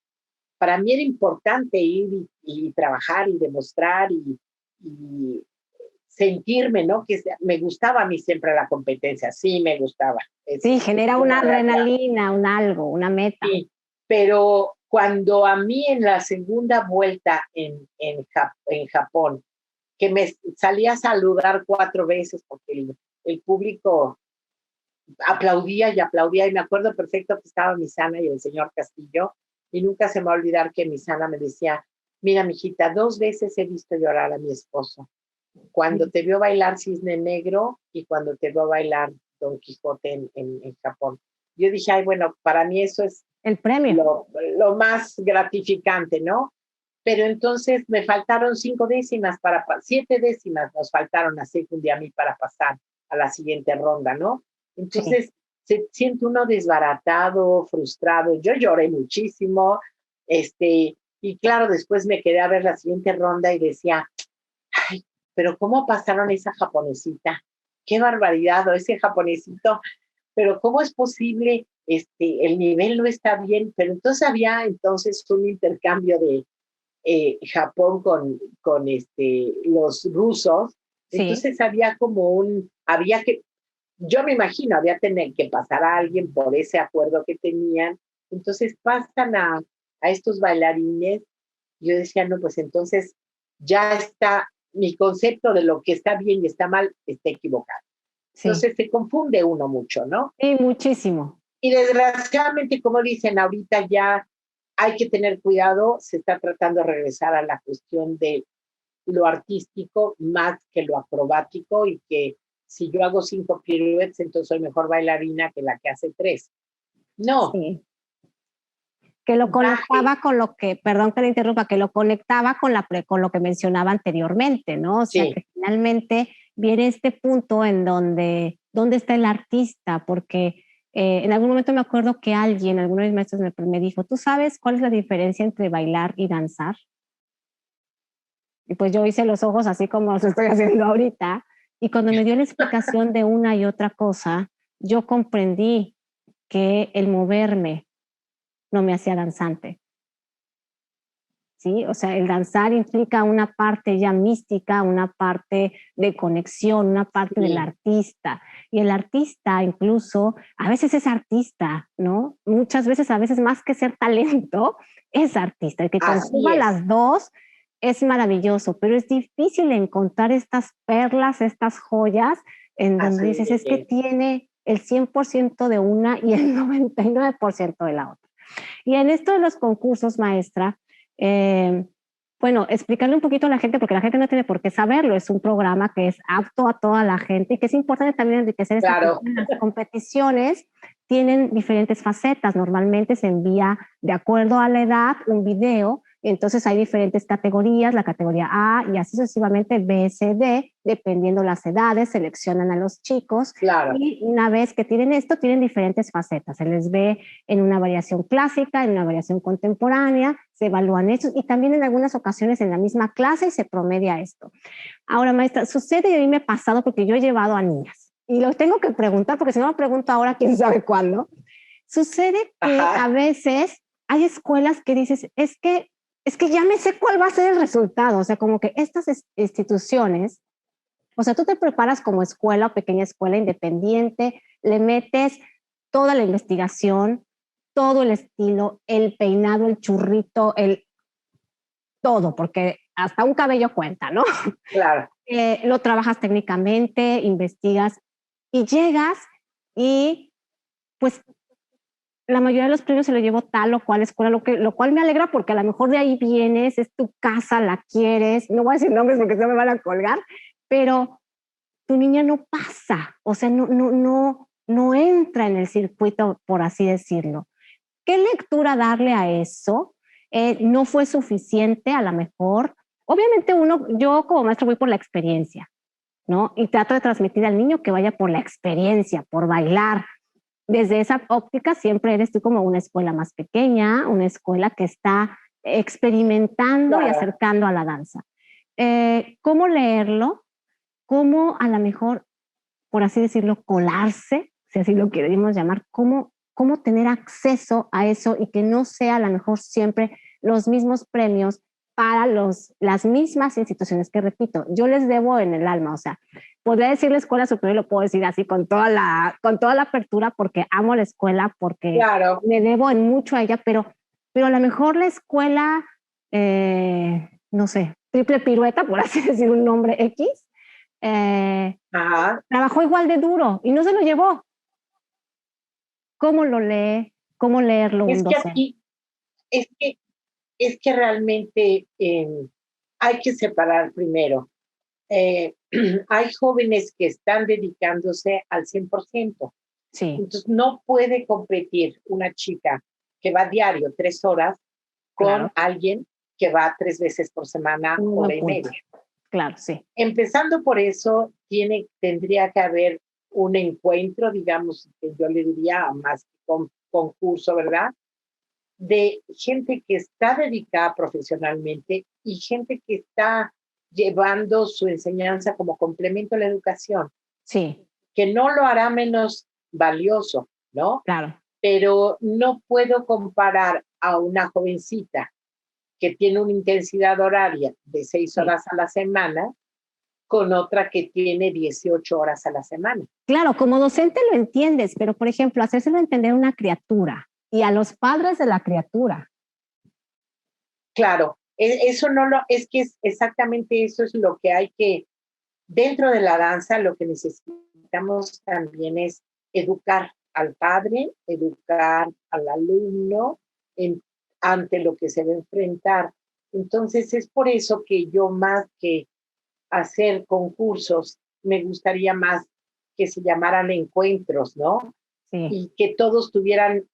para mí era importante ir y trabajar y demostrar y sentirme, ¿no? Que me gustaba a mí siempre la competencia, sí me gustaba. Sí, Es genera una una realidad. adrenalina, un algo, una meta. Sí, pero cuando a mí en la segunda vuelta en Japón, que me salí a saludar 4 veces porque el público aplaudía y aplaudía, y me acuerdo perfecto que estaba Misana y el señor Castillo, y nunca se me va a olvidar que Misana me decía, mira, mijita, 2 veces he visto llorar a mi esposo, cuando te vio bailar Cisne Negro y cuando te vio bailar Don Quijote en Japón. Yo dije, ay, bueno, para mí eso es el premio. Lo más gratificante, ¿no? Pero entonces me faltaron 5 décimas 7 décimas nos faltaron así un día a mí para pasar a la siguiente ronda, ¿no? Entonces se siente uno desbaratado, frustrado. Yo lloré muchísimo, y claro, después me quedé a ver la siguiente ronda y decía, ay, pero ¿cómo pasaron esa japonesita? Qué barbaridad, o ese japonesito, pero ¿cómo es posible el nivel no está bien, pero entonces había un intercambio de Japón con los rusos, Sí. entonces había yo me imagino, había que pasar a alguien por ese acuerdo que tenían, entonces pasan a estos bailarines, yo decía, no, pues entonces ya está, mi concepto de lo que está bien y está mal está equivocado. Sí. Entonces se confunde uno mucho, ¿no? Sí, muchísimo. Y desgraciadamente, como dicen ahorita, ya hay que tener cuidado, se está tratando de regresar a la cuestión de lo artístico más que lo acrobático y que si yo hago 5 piruetas, entonces soy mejor bailarina que la que hace 3. No. Sí. Que lo conectaba con lo que, perdón que le interrumpa, que lo conectaba con lo que mencionaba anteriormente, ¿no? O sea, Sí. que finalmente viene este punto en ¿dónde está el artista? Porque en algún momento me acuerdo que alguno de mis maestros me dijo, ¿tú sabes cuál es la diferencia entre bailar y danzar? Y pues yo hice los ojos así como los estoy haciendo ahorita, y cuando me dio la explicación de una y otra cosa, yo comprendí que el moverme no me hacía danzante. ¿Sí? O sea, el danzar implica una parte ya mística, una parte de conexión, una parte del artista. Y el artista incluso, a veces es artista, ¿no? Muchas veces, a veces más que ser talento, es artista. El que conjuga las dos es maravilloso, pero es difícil encontrar estas perlas, estas joyas, en donde dices, es que tiene el 100% de una y el 99% de la otra. Y en esto de los concursos, maestra, bueno, explicarle un poquito a la gente, porque la gente no tiene por qué saberlo, es un programa que es apto a toda la gente y que es importante también enriquecer claro. Las competiciones tienen diferentes facetas, normalmente se envía de acuerdo a la edad un video, entonces hay diferentes categorías, la categoría A y así sucesivamente B, C, D, dependiendo las edades, seleccionan a los chicos, claro. Y una vez que tienen esto, tienen diferentes facetas, se les ve en una variación clásica, en una variación contemporánea, se evalúan hechos y también en algunas ocasiones en la misma clase y se promedia esto. Ahora, maestra, sucede y a mí me ha pasado porque yo he llevado a niñas y lo tengo que preguntar porque si no lo pregunto ahora, quién sabe cuándo. Sucede que a veces hay escuelas que dices, es que ya me sé cuál va a ser el resultado, o sea, como que estas instituciones, o sea, tú te preparas como escuela o pequeña escuela independiente, le metes toda la investigación, todo el estilo, el peinado, el churrito, todo, porque hasta un cabello cuenta, ¿no? Claro. Lo trabajas técnicamente, investigas y llegas y pues la mayoría de los premios se lo llevó tal o cual escuela, lo cual me alegra porque a lo mejor de ahí vienes, es tu casa, la quieres, no voy a decir nombres porque se me van a colgar, pero tu niña no pasa, o sea, no entra en el circuito, por así decirlo. ¿Qué lectura darle a eso? No fue suficiente a lo mejor. Obviamente yo como maestro voy por la experiencia, ¿no? Y trato de transmitir al niño que vaya por la experiencia, por bailar. Desde esa óptica siempre eres tú como una escuela más pequeña, una escuela que está experimentando y acercando a la danza. ¿Cómo leerlo? ¿Cómo a lo mejor, por así decirlo, colarse, si así lo queremos llamar, cómo tener acceso a eso y que no sea a lo mejor siempre los mismos premios para las mismas instituciones que, repito, yo les debo en el alma, o sea, podría decir la escuela superior, lo puedo decir así con toda la apertura porque amo la escuela, porque me debo en mucho a ella, pero a lo mejor la escuela, no sé, triple pirueta, por así decir un nombre X, trabajó igual de duro y no se lo llevó. ¿Cómo lo lee? ¿Cómo leerlo un docente? Es que realmente hay que separar primero. Hay jóvenes que están dedicándose al 100%. Sí. Entonces no puede competir una chica que va diario 3 horas con alguien que va 3 veces por semana, hora y media. Claro, sí. Empezando por eso, tendría que haber un encuentro, digamos, que yo le diría más concurso, ¿verdad? De gente que está dedicada profesionalmente y gente que está llevando su enseñanza como complemento a la educación. Sí. Que no lo hará menos valioso, ¿no? Claro. pero no puedo comparar a una jovencita que tiene una intensidad horaria de 6 horas a la semana con otra que tiene 18 horas a la semana. Claro, como docente lo entiendes, pero por ejemplo, hacérselo entender a una criatura y a los padres de la criatura. Claro, eso no lo, es que es exactamente eso es lo que hay que, dentro de la danza, lo que necesitamos también es educar al padre, educar al alumno ante lo que se va a enfrentar. Entonces, es por eso que yo, más que hacer concursos, me gustaría más que se llamaran encuentros, ¿no? Sí. Y que todos tuvieran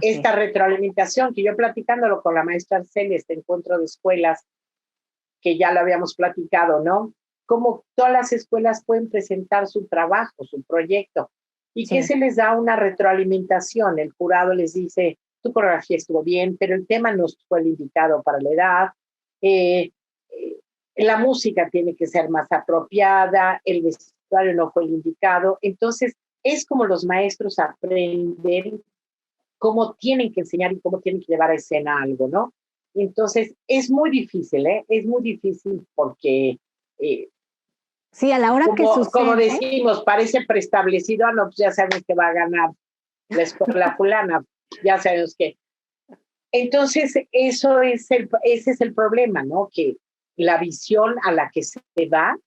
esta retroalimentación, que yo platicándolo con la maestra Arcelia, este encuentro de escuelas, que ya lo habíamos platicado, ¿no? Cómo todas las escuelas pueden presentar su trabajo, su proyecto, y que se les da una retroalimentación. El jurado les dice, tu coreografía estuvo bien, pero el tema no fue el indicado para la edad, la música tiene que ser más apropiada, el vestuario no fue el indicado. Entonces, es como los maestros aprenden cómo tienen que enseñar y cómo tienen que llevar a escena algo, ¿no? Entonces, es muy difícil, ¿eh? Es muy difícil porque... sí, a la hora que sucede... Como decimos, parece preestablecido, no, pues ya sabemos que va a ganar la escuela fulana, ya sabemos que... Entonces, ese es el problema, ¿no? Que la visión a la que se va,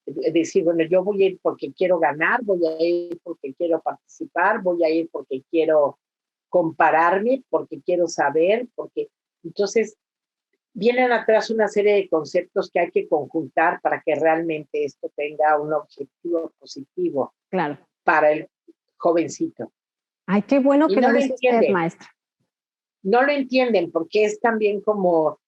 decir, bueno, yo voy a ir porque quiero ganar, voy a ir porque quiero participar, voy a ir porque quiero compararme, porque quiero saber, porque entonces vienen atrás una serie de conceptos que hay que conjuntar para que realmente esto tenga un objetivo positivo, claro, para el jovencito. Ay, qué bueno que no lo entiende, usted, maestra. No lo entienden porque es también como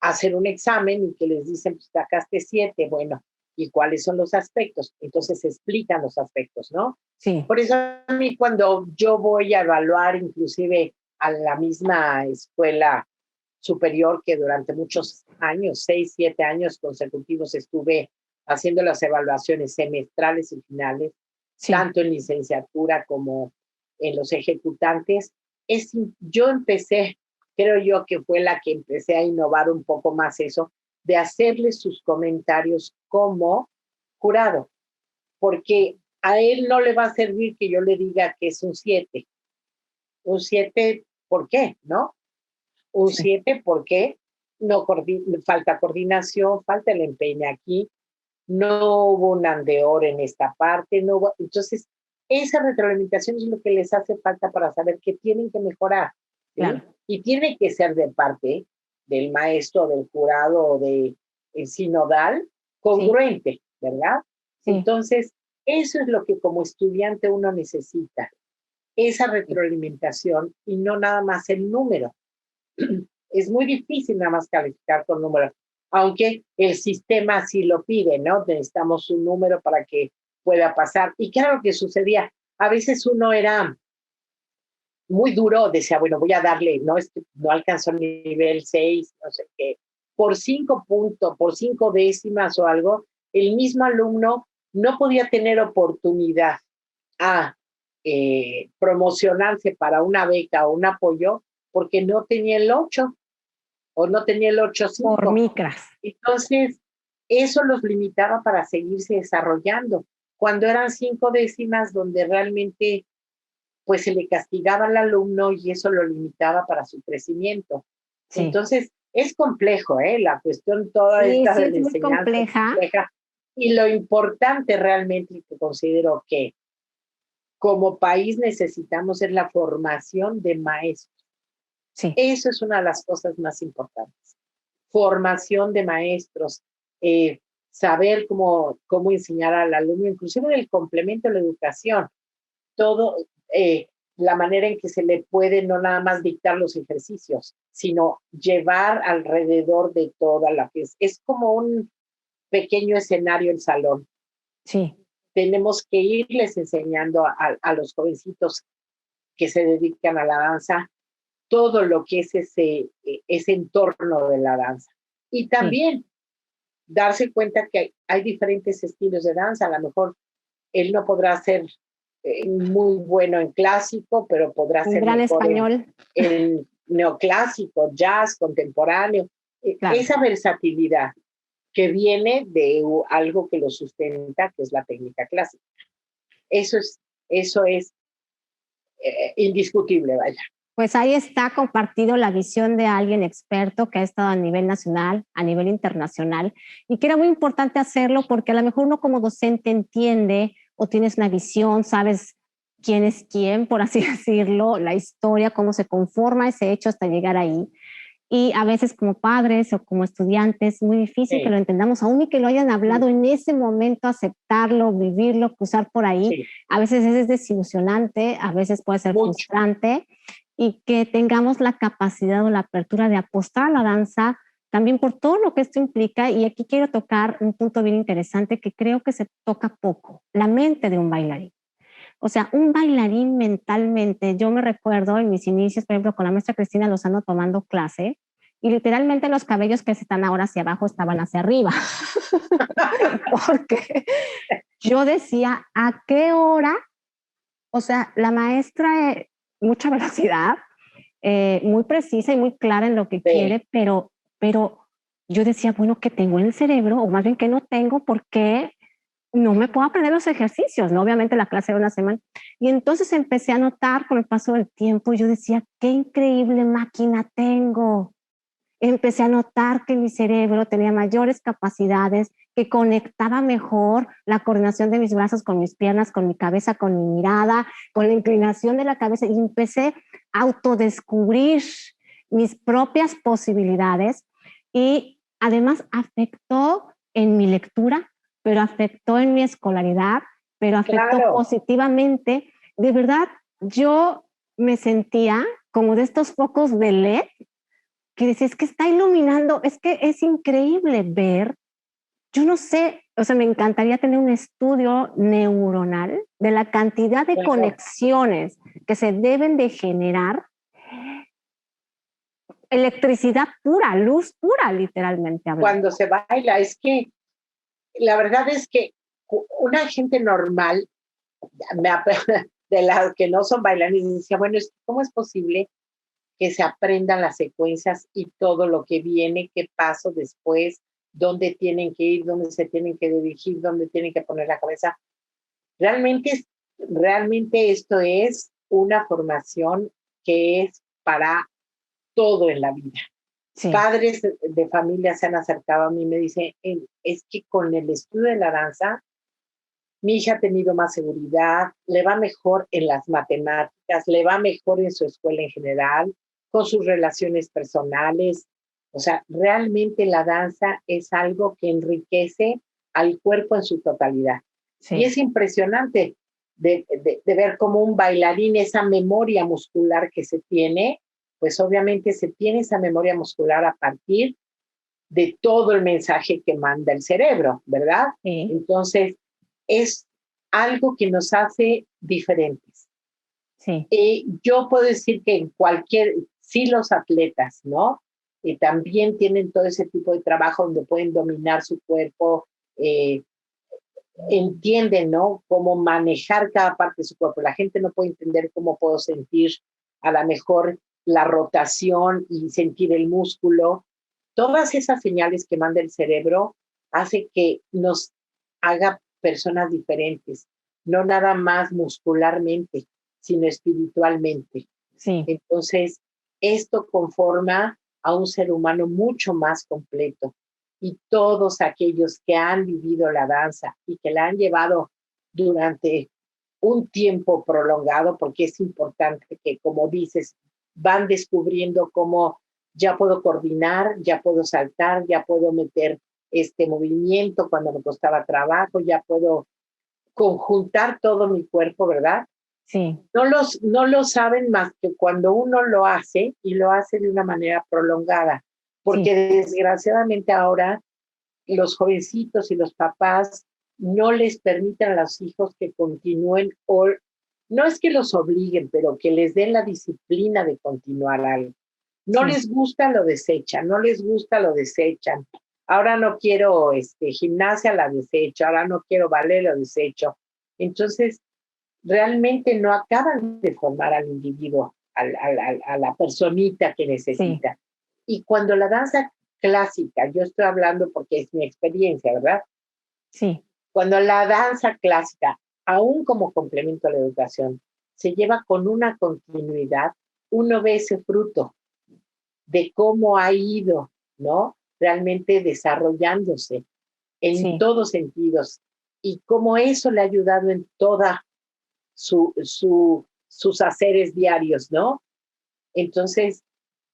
hacer un examen y que les dicen, pues sacaste 7, bueno, ¿y cuáles son los aspectos? Entonces se explican los aspectos, ¿no? Sí. Por eso a mí cuando yo voy a evaluar inclusive a la misma escuela superior que durante muchos años, 6, 7 años consecutivos estuve haciendo las evaluaciones semestrales y finales, tanto en licenciatura como en los ejecutantes, yo empecé, creo yo que fue la que empecé a innovar un poco más eso, de hacerle sus comentarios como jurado, porque a él no le va a servir que yo le diga que es un 7. Un 7, ¿por qué? ¿No? Un 7, ¿por qué? No falta coordinación, falta el empeño aquí, no hubo un andeor en esta parte, no hubo, entonces esa retroalimentación es lo que les hace falta para saber que tienen que mejorar, ¿sí? Claro. Y tiene que ser de parte del maestro, del jurado o del sinodal congruente, ¿verdad? Sí. Entonces, eso es lo que como estudiante uno necesita, esa retroalimentación y no nada más el número. Es muy difícil nada más calificar con números, aunque el sistema así lo pide, ¿no? Necesitamos un número para que pueda pasar. Y claro que sucedía, a veces uno era muy duro, decía, bueno, voy a darle, no, es que no alcanzó el nivel 6, no sé qué, por 5 puntos, por 5 décimas o algo, el mismo alumno no podía tener oportunidad a promocionarse para una beca o un apoyo porque no tenía el 8 o no tenía el 8.5. Por micras. Entonces, eso los limitaba para seguirse desarrollando. Cuando eran 5 décimas donde realmente pues se le castigaba al alumno y eso lo limitaba para su crecimiento. Sí. Entonces, es complejo, la cuestión toda esta de la enseñanza es compleja. Y lo importante realmente que considero que como país necesitamos es la formación de maestros. Sí. Eso es una de las cosas más importantes. Formación de maestros, saber cómo enseñar al alumno, inclusive en el complemento de la educación, todo, la manera en que se le puede no nada más dictar los ejercicios, sino llevar alrededor de toda la pieza. Es como un pequeño escenario el salón. Sí. Tenemos que irles enseñando a los jovencitos que se dedican a la danza todo lo que es ese entorno de la danza. Y también darse cuenta que hay diferentes estilos de danza. A lo mejor él no podrá hacer muy bueno en clásico, pero podrá Un ser gran mejor español. en neoclásico, jazz, contemporáneo. Claro. Esa versatilidad que viene de algo que lo sustenta, que es la técnica clásica. Eso es indiscutible, vaya. Pues ahí está compartido la visión de alguien experto que ha estado a nivel nacional, a nivel internacional, y que era muy importante hacerlo porque a lo mejor uno como docente entiende o tienes una visión, sabes quién es quién, por así decirlo, la historia, cómo se conforma ese hecho hasta llegar ahí. Y a veces como padres o como estudiantes es muy difícil Sí. que lo entendamos, aún y que lo hayan hablado en ese momento, aceptarlo, vivirlo, cruzar por ahí. Sí. A veces es desilusionante, a veces puede ser Mucho. frustrante, y que tengamos la capacidad o la apertura de apostar a la danza también por todo lo que esto implica. Y aquí quiero tocar un punto bien interesante que creo que se toca poco, la mente de un bailarín. O sea, un bailarín mentalmente, yo me recuerdo en mis inicios, por ejemplo, con la maestra Cristina Lozano tomando clase, y literalmente los cabellos que están ahora hacia abajo estaban hacia arriba. Porque yo decía, ¿a qué hora? O sea, la maestra, mucha velocidad, muy precisa y muy clara en lo que quiere, pero yo decía, bueno, ¿qué tengo en el cerebro? O más bien, ¿qué no tengo? ¿Por qué no me puedo aprender los ejercicios? ¿No? Obviamente la clase era una semana. Y entonces empecé a notar con el paso del tiempo, yo decía, qué increíble máquina tengo. Empecé a notar que mi cerebro tenía mayores capacidades, que conectaba mejor la coordinación de mis brazos con mis piernas, con mi cabeza, con mi mirada, con la inclinación de la cabeza, y empecé a autodescubrir mis propias posibilidades, y además afectó en mi lectura, pero afectó en mi escolaridad, pero afectó positivamente. De verdad, yo me sentía como de estos focos de LED que decía, es que está iluminando, es que es increíble ver, yo no sé, o sea, me encantaría tener un estudio neuronal de la cantidad de conexiones que se deben de generar, electricidad pura, luz pura, literalmente hablando. Cuando se baila, es que la verdad es que una gente normal, de las que no son bailarines, decía, bueno, ¿cómo es posible que se aprendan las secuencias y todo lo que viene, qué paso después, dónde tienen que ir, dónde se tienen que dirigir, dónde tienen que poner la cabeza? Realmente esto es una formación que es para todo en la vida. Sí. Padres de familia se han acercado a mí y me dicen, es que con el estudio de la danza, mi hija ha tenido más seguridad, le va mejor en las matemáticas, le va mejor en su escuela en general, con sus relaciones personales. O sea, realmente la danza es algo que enriquece al cuerpo en su totalidad. Sí. Y es impresionante de ver cómo un bailarín, esa memoria muscular que se tiene, pues obviamente se tiene esa memoria muscular a partir de todo el mensaje que manda el cerebro, ¿verdad? Sí. Entonces, es algo que nos hace diferentes. Sí. Yo puedo decir que en sí los atletas, ¿no? También tienen todo ese tipo de trabajo donde pueden dominar su cuerpo, entienden, ¿no? Cómo manejar cada parte de su cuerpo. La gente no puede entender cómo puedo sentir a lo mejor la rotación y sentir el músculo. Todas esas señales que manda el cerebro hace que nos haga personas diferentes, no nada más muscularmente, sino espiritualmente. Sí. Entonces, esto conforma a un ser humano mucho más completo. Y todos aquellos que han vivido la danza y que la han llevado durante un tiempo prolongado, porque es importante que, como dices, van descubriendo cómo ya puedo coordinar, ya puedo saltar, ya puedo meter este movimiento cuando me costaba trabajo, ya puedo conjuntar todo mi cuerpo, ¿verdad? Sí. No lo saben más que cuando uno lo hace y lo hace de una manera prolongada, porque sí. Desgraciadamente ahora los jovencitos y los papás no les permiten a los hijos que continúen, o no es que los obliguen, pero que les den la disciplina de continuar algo. No sí. Les gusta, lo desechan, no les gusta, lo desechan. Ahora no quiero gimnasia, la desecho, ahora no quiero ballet, lo desecho. Entonces, realmente no acaban de formar al individuo, a la personita que necesita. Sí. Y cuando la danza clásica, yo estoy hablando porque es mi experiencia, ¿verdad? Sí. Cuando la danza clásica, aún como complemento a la educación, se lleva con una continuidad, uno ve ese fruto de cómo ha ido, ¿no? Realmente desarrollándose en todos sentidos y cómo eso le ha ayudado en toda sus haceres diarios, ¿no? Entonces,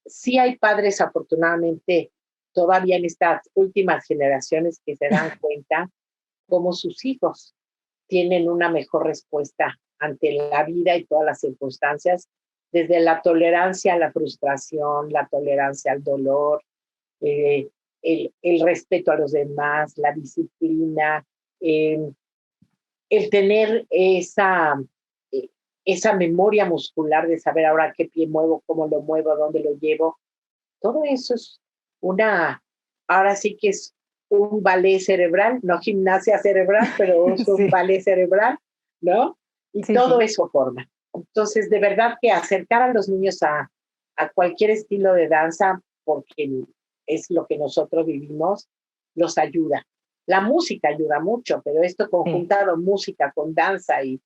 sí hay padres, afortunadamente, todavía en estas últimas generaciones que se dan cuenta cómo sus hijos tienen una mejor respuesta ante la vida y todas las circunstancias, desde la tolerancia a la frustración, la tolerancia al dolor, el respeto a los demás, la disciplina, el tener esa memoria muscular de saber ahora qué pie muevo, cómo lo muevo, dónde lo llevo. Todo eso es ahora sí que es un ballet cerebral, no gimnasia cerebral, pero es un ballet cerebral, ¿no? Y todo eso forma. Entonces, de verdad que acercar a los niños a cualquier estilo de danza, porque es lo que nosotros vivimos, los ayuda. La música ayuda mucho, pero esto conjuntado, música con danza y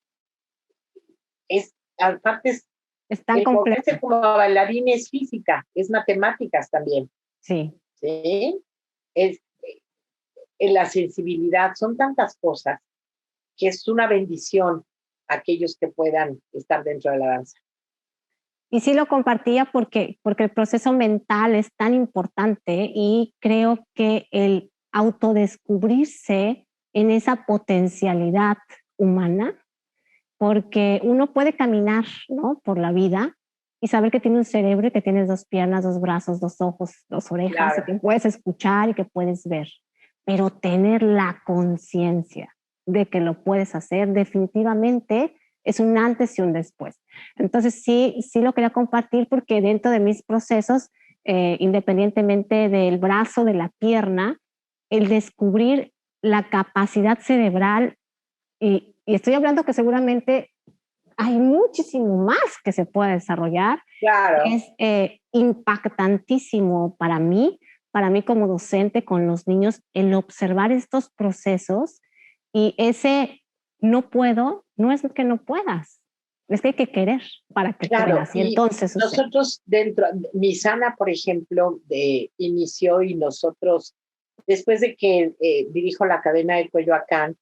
es, aparte es tan complejo. Como bailarín es física, es matemáticas también. Sí. ¿Sí? La sensibilidad, son tantas cosas que es una bendición aquellos que puedan estar dentro de la danza. Y sí lo compartía porque el proceso mental es tan importante y creo que el autodescubrirse en esa potencialidad humana, porque uno puede caminar, ¿no?, por la vida y saber que tiene un cerebro y que tienes 2 piernas, 2 brazos, 2 ojos, 2 orejas, y que puedes escuchar y que puedes ver, pero tener la conciencia de que lo puedes hacer definitivamente es un antes y un después. Entonces sí lo quería compartir porque dentro de mis procesos, independientemente del brazo, de la pierna, el descubrir la capacidad cerebral, y estoy hablando que seguramente hay muchísimo más que se puede desarrollar. Claro. Es impactantísimo para mí como docente con los niños, el observar estos procesos y ese no puedo, no es que no puedas, es que hay que querer para que puedas. Y entonces nosotros dentro, Misana, por ejemplo, inició y nosotros, después de que dirijo la Academia de Coyoacán,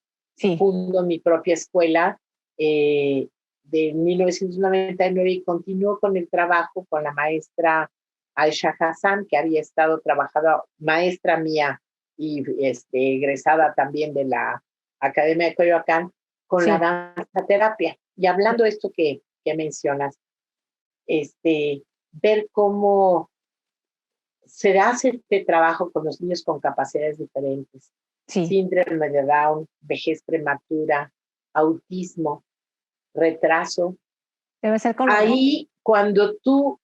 fundo mi propia escuela de 1999 y continúo con el trabajo con la maestra Aisha Hassan, que había estado trabajando, maestra mía y egresada también de la Academia de Coyoacán, con la danza terapia. Y hablando de esto que mencionas, ver cómo se hace este trabajo con los niños con capacidades diferentes. Síndrome de Down, vejez prematura, autismo, retraso. Debe ser con ahí cuando tú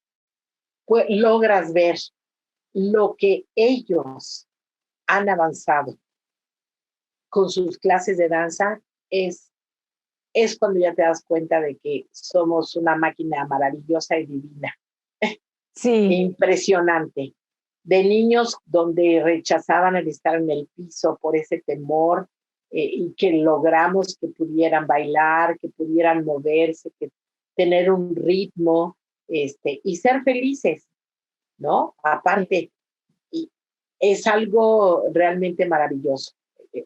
logras ver lo que ellos han avanzado con sus clases de danza, es cuando ya te das cuenta de que somos una máquina maravillosa y divina. Impresionante. De niños donde rechazaban el estar en el piso por ese temor, y que logramos que pudieran bailar, que pudieran moverse, que tener un ritmo, y ser felices, ¿no? Aparte, y es algo realmente maravilloso.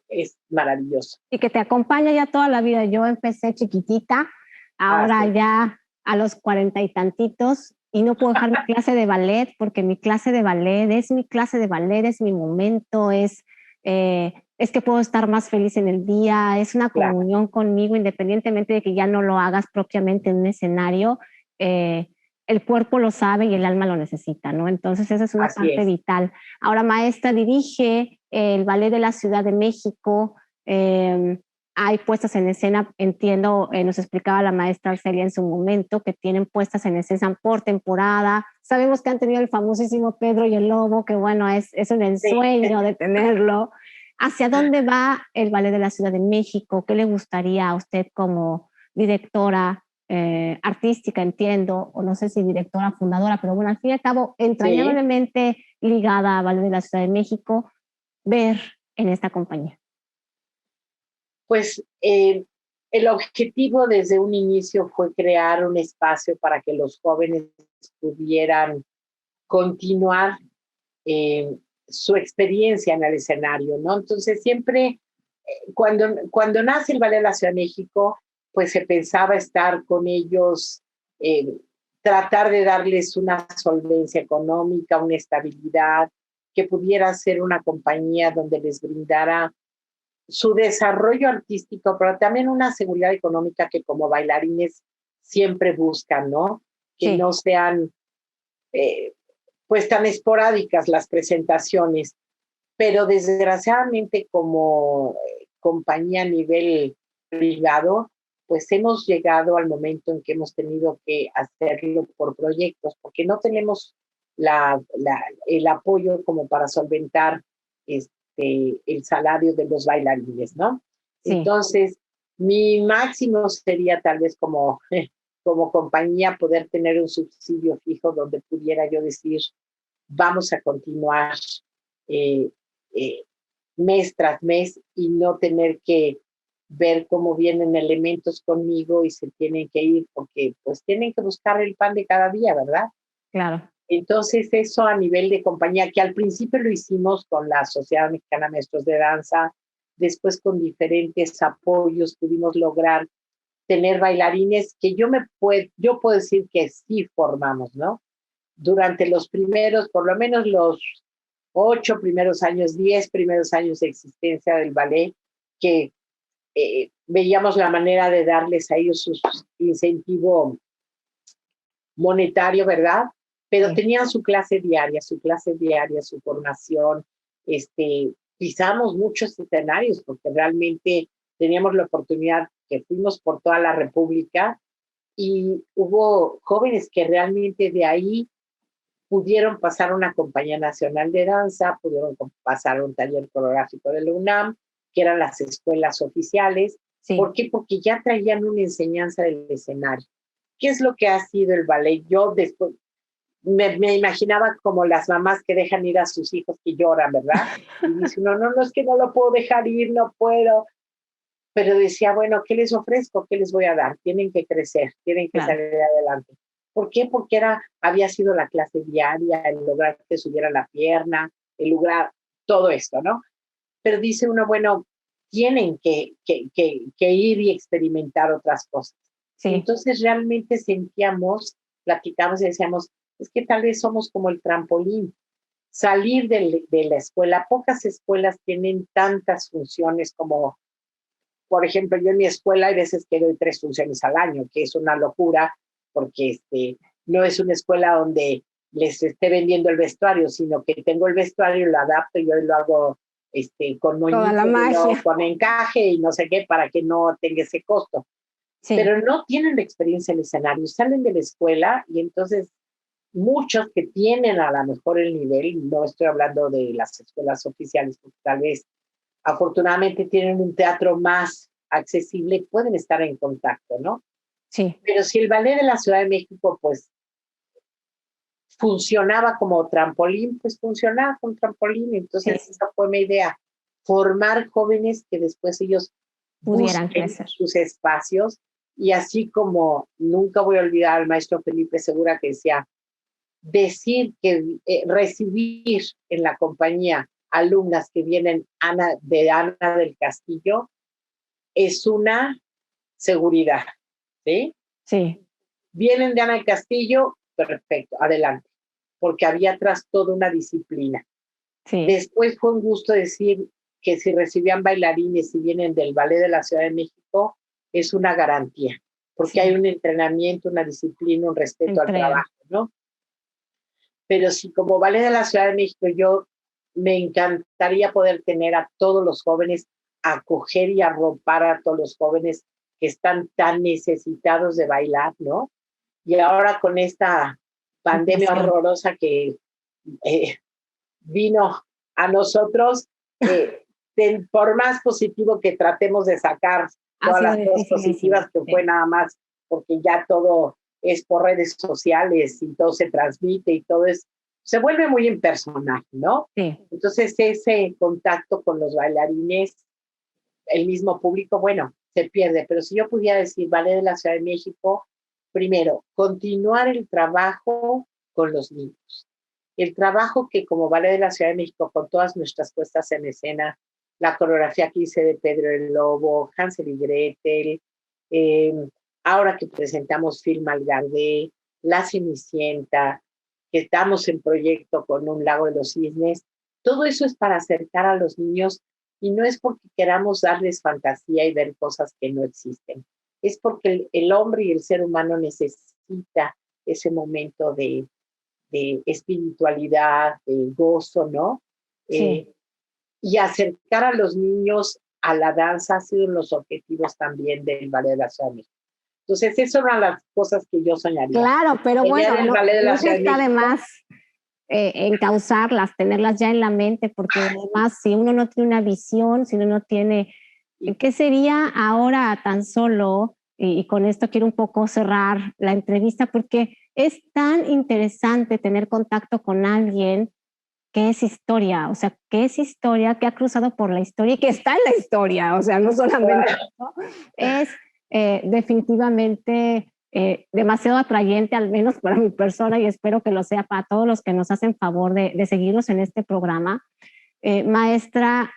Es maravilloso. Y que te acompaña ya toda la vida. Yo empecé chiquitita, ahora ya a los 40 y tantitos, y no puedo dejar mi clase de ballet, porque mi clase de ballet es mi clase de ballet, es mi momento, es que puedo estar más feliz en el día, es una comunión conmigo, independientemente de que ya no lo hagas propiamente en un escenario, el cuerpo lo sabe y el alma lo necesita, ¿no? Entonces esa es una parte vital. Ahora, maestra, dirige el Ballet de la Ciudad de México, hay puestas en escena, entiendo, nos explicaba la maestra Arcelia en su momento, que tienen puestas en escena por temporada. Sabemos que han tenido el famosísimo Pedro y el Lobo, que bueno, es un ensueño de tenerlo. ¿Hacia dónde va el Ballet de la Ciudad de México? ¿Qué le gustaría a usted como directora artística, entiendo, o no sé si directora fundadora, pero bueno, al fin y al cabo, entrañablemente ligada a Ballet de la Ciudad de México, ver en esta compañía? Pues el objetivo desde un inicio fue crear un espacio para que los jóvenes pudieran continuar su experiencia en el escenario, ¿no? Entonces siempre, cuando nace el Ballet de la Ciudad de México, pues se pensaba estar con ellos, tratar de darles una solvencia económica, una estabilidad, que pudiera ser una compañía donde les brindara su desarrollo artístico, pero también una seguridad económica que como bailarines siempre buscan, ¿no? Que no sean pues tan esporádicas las presentaciones, pero desgraciadamente como compañía a nivel privado, pues hemos llegado al momento en que hemos tenido que hacerlo por proyectos, porque no tenemos el apoyo como para solventar el salario de los bailarines, ¿no? Sí. Entonces, mi máximo sería tal vez como compañía poder tener un subsidio fijo donde pudiera yo decir, vamos a continuar mes tras mes y no tener que ver cómo vienen elementos conmigo y se tienen que ir porque pues tienen que buscar el pan de cada día, ¿verdad? Claro. Entonces eso a nivel de compañía, que al principio lo hicimos con la Sociedad Mexicana de Maestros de Danza, después con diferentes apoyos pudimos lograr tener bailarines que yo puedo decir que sí formamos, ¿no? Durante los primeros, por lo menos los 8 primeros años, 10 primeros años de existencia del ballet, que veíamos la manera de darles a ellos su incentivo monetario, ¿verdad? Pero tenían su clase diaria, su formación. Pisamos muchos escenarios porque realmente teníamos la oportunidad que fuimos por toda la República y hubo jóvenes que realmente de ahí pudieron pasar una compañía nacional de danza, pudieron pasar un taller coreográfico de la UNAM, que eran las escuelas oficiales. Sí. ¿Por qué? Porque ya traían una enseñanza del escenario. ¿Qué es lo que ha sido el ballet? Yo después me imaginaba como las mamás que dejan ir a sus hijos que lloran, ¿verdad? Y dicen, no, es que no lo puedo dejar ir, no puedo. Pero decía, bueno, ¿qué les ofrezco? ¿Qué les voy a dar? Tienen que crecer, tienen que salir adelante. ¿Por qué? Porque había sido la clase diaria, el lograr que subiera la pierna, el lograr todo esto, ¿no? Pero dice uno, bueno, tienen que ir y experimentar otras cosas. Sí. Entonces realmente platicamos y decíamos, es que tal vez somos como el trampolín. Salir de la escuela, pocas escuelas tienen tantas funciones como, por ejemplo, yo en mi escuela hay veces que doy 3 funciones al año, que es una locura, porque no es una escuela donde les esté vendiendo el vestuario, sino que tengo el vestuario, lo adapto y yo lo hago con moñito, con encaje y no sé qué, para que no tenga ese costo. Sí. Pero no tienen la experiencia en el escenario, salen de la escuela y entonces muchos que tienen a lo mejor el nivel, no estoy hablando de las escuelas oficiales, porque tal vez afortunadamente tienen un teatro más accesible, pueden estar en contacto, ¿no? Sí. Pero si el ballet de la Ciudad de México, pues, funcionaba como trampolín, pues funcionaba como trampolín. Entonces, esa fue mi idea, formar jóvenes que después ellos pudieran crecer sus espacios. Y así como nunca voy a olvidar al maestro Felipe Segura que decía, recibir en la compañía alumnas que vienen de Ana del Castillo es una seguridad, ¿sí? Sí. Vienen de Ana del Castillo, perfecto, adelante, porque había atrás toda una disciplina. Sí. Después fue un gusto decir que si recibían bailarines y vienen del Ballet de la Ciudad de México, es una garantía, porque hay un entrenamiento, una disciplina, un respeto al trabajo, ¿no? Pero si como Ballet de la Ciudad de México yo me encantaría poder tener a todos los jóvenes, acoger y arropar a todos los jóvenes que están tan necesitados de bailar, ¿no? Y ahora con esta pandemia horrorosa que vino a nosotros, por más positivo que tratemos de sacar todas las cosas positivas que fue nada más, porque ya todo es por redes sociales y todo se transmite y todo se vuelve muy impersonal, ¿no? Sí. Entonces ese contacto con los bailarines, el mismo público, bueno, se pierde. Pero si yo pudiera decir, Ballet de la Ciudad de México, primero, continuar el trabajo con los niños. El trabajo que como Ballet de la Ciudad de México, con todas nuestras puestas en escena, la coreografía que hice de Pedro el Lobo, Hansel y Gretel, ahora que presentamos Film Algarve, La Cenicienta, que estamos en proyecto con Un Lago de los Cisnes, todo eso es para acercar a los niños y no es porque queramos darles fantasía y ver cosas que no existen, es porque el hombre y el ser humano necesita ese momento de espiritualidad, de gozo, ¿no? Sí. Y acercar a los niños a la danza ha sido los objetivos también del Ballet de la Ciudad de México. Entonces, eso es una de las cosas que yo soñaría. Claro, pero bueno, no se está de más encauzarlas, tenerlas ya en la mente, porque además si uno no tiene una visión, si uno no tiene, ¿qué sería ahora tan solo? Y con esto quiero un poco cerrar la entrevista, porque es tan interesante tener contacto con alguien que es historia, o sea, que es historia, que ha cruzado por la historia y que está en la historia, o sea, no solamente ¿no? Es definitivamente demasiado atrayente, al menos para mi persona, y espero que lo sea para todos los que nos hacen favor de seguirnos en este programa. Maestra,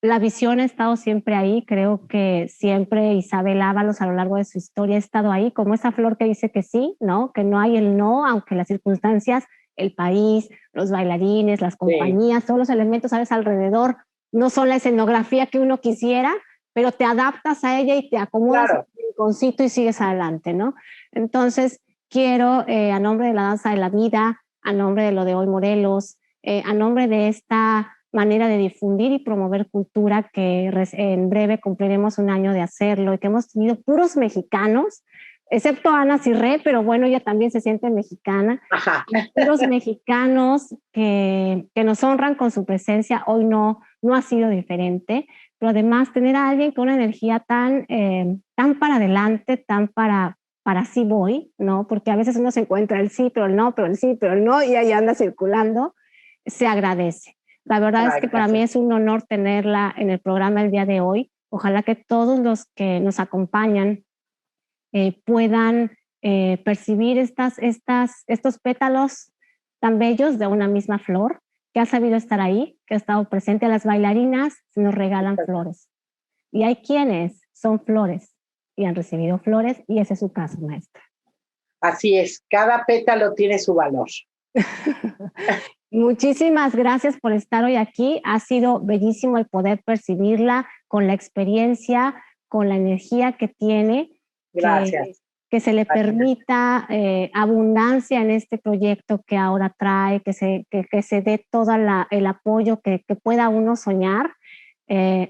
la visión ha estado siempre ahí, creo que siempre Isabel Ábalos a lo largo de su historia ha estado ahí, como esa flor que dice que sí, ¿no? Que no hay el no, aunque las circunstancias, el país, los bailarines, las compañías, todos los elementos, ¿sabes? Alrededor, no son la escenografía que uno quisiera, pero te adaptas a ella y te acomodas en el rinconcito y sigues adelante, ¿no? Entonces, quiero, a nombre de la Danza de la Vida, a nombre de lo de Hoy Morelos, a nombre de esta manera de difundir y promover cultura, que en breve cumpliremos un año de hacerlo y que hemos tenido puros mexicanos, excepto Ana Cirré, pero bueno, ella también se siente mexicana. Ajá. Puros mexicanos que nos honran con su presencia. Hoy no ha sido diferente, pero además tener a alguien con una energía tan para adelante, tan para sí voy, ¿no? Porque a veces uno se encuentra el sí, pero el no, pero el sí, pero el no, y ahí anda circulando, se agradece. La verdad es que para mí es un honor tenerla en el programa el día de hoy. Ojalá que todos los que nos acompañan puedan percibir estos pétalos tan bellos de una misma flor que ha sabido estar ahí, que ha estado presente. A las bailarinas nos regalan flores. Y hay quienes son flores y han recibido flores, y ese es su caso, maestra. Así es, cada pétalo tiene su valor. Muchísimas gracias por estar hoy aquí. Ha sido bellísimo el poder percibirla con la experiencia, con la energía que tiene. Gracias. Que se le permita abundancia en este proyecto que ahora trae, que se dé todo el apoyo que pueda uno soñar.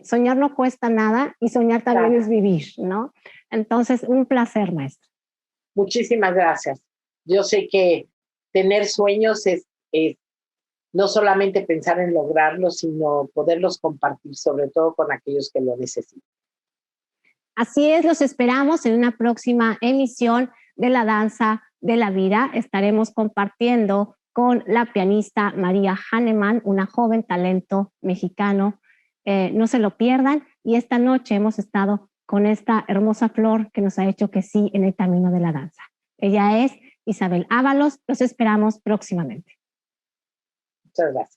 Soñar no cuesta nada y soñar también es vivir, ¿no? Entonces, un placer, maestra. Muchísimas gracias. Yo sé que tener sueños es no solamente pensar en lograrlos, sino poderlos compartir, sobre todo con aquellos que lo necesitan. Así es, los esperamos en una próxima emisión de La Danza de la Vida. Estaremos compartiendo con la pianista María Hahnemann, una joven talento mexicano. No se lo pierdan, y esta noche hemos estado con esta hermosa flor que nos ha hecho que sí en el camino de la danza. Ella es Isabel Ábalos. Los esperamos próximamente. Muchas gracias.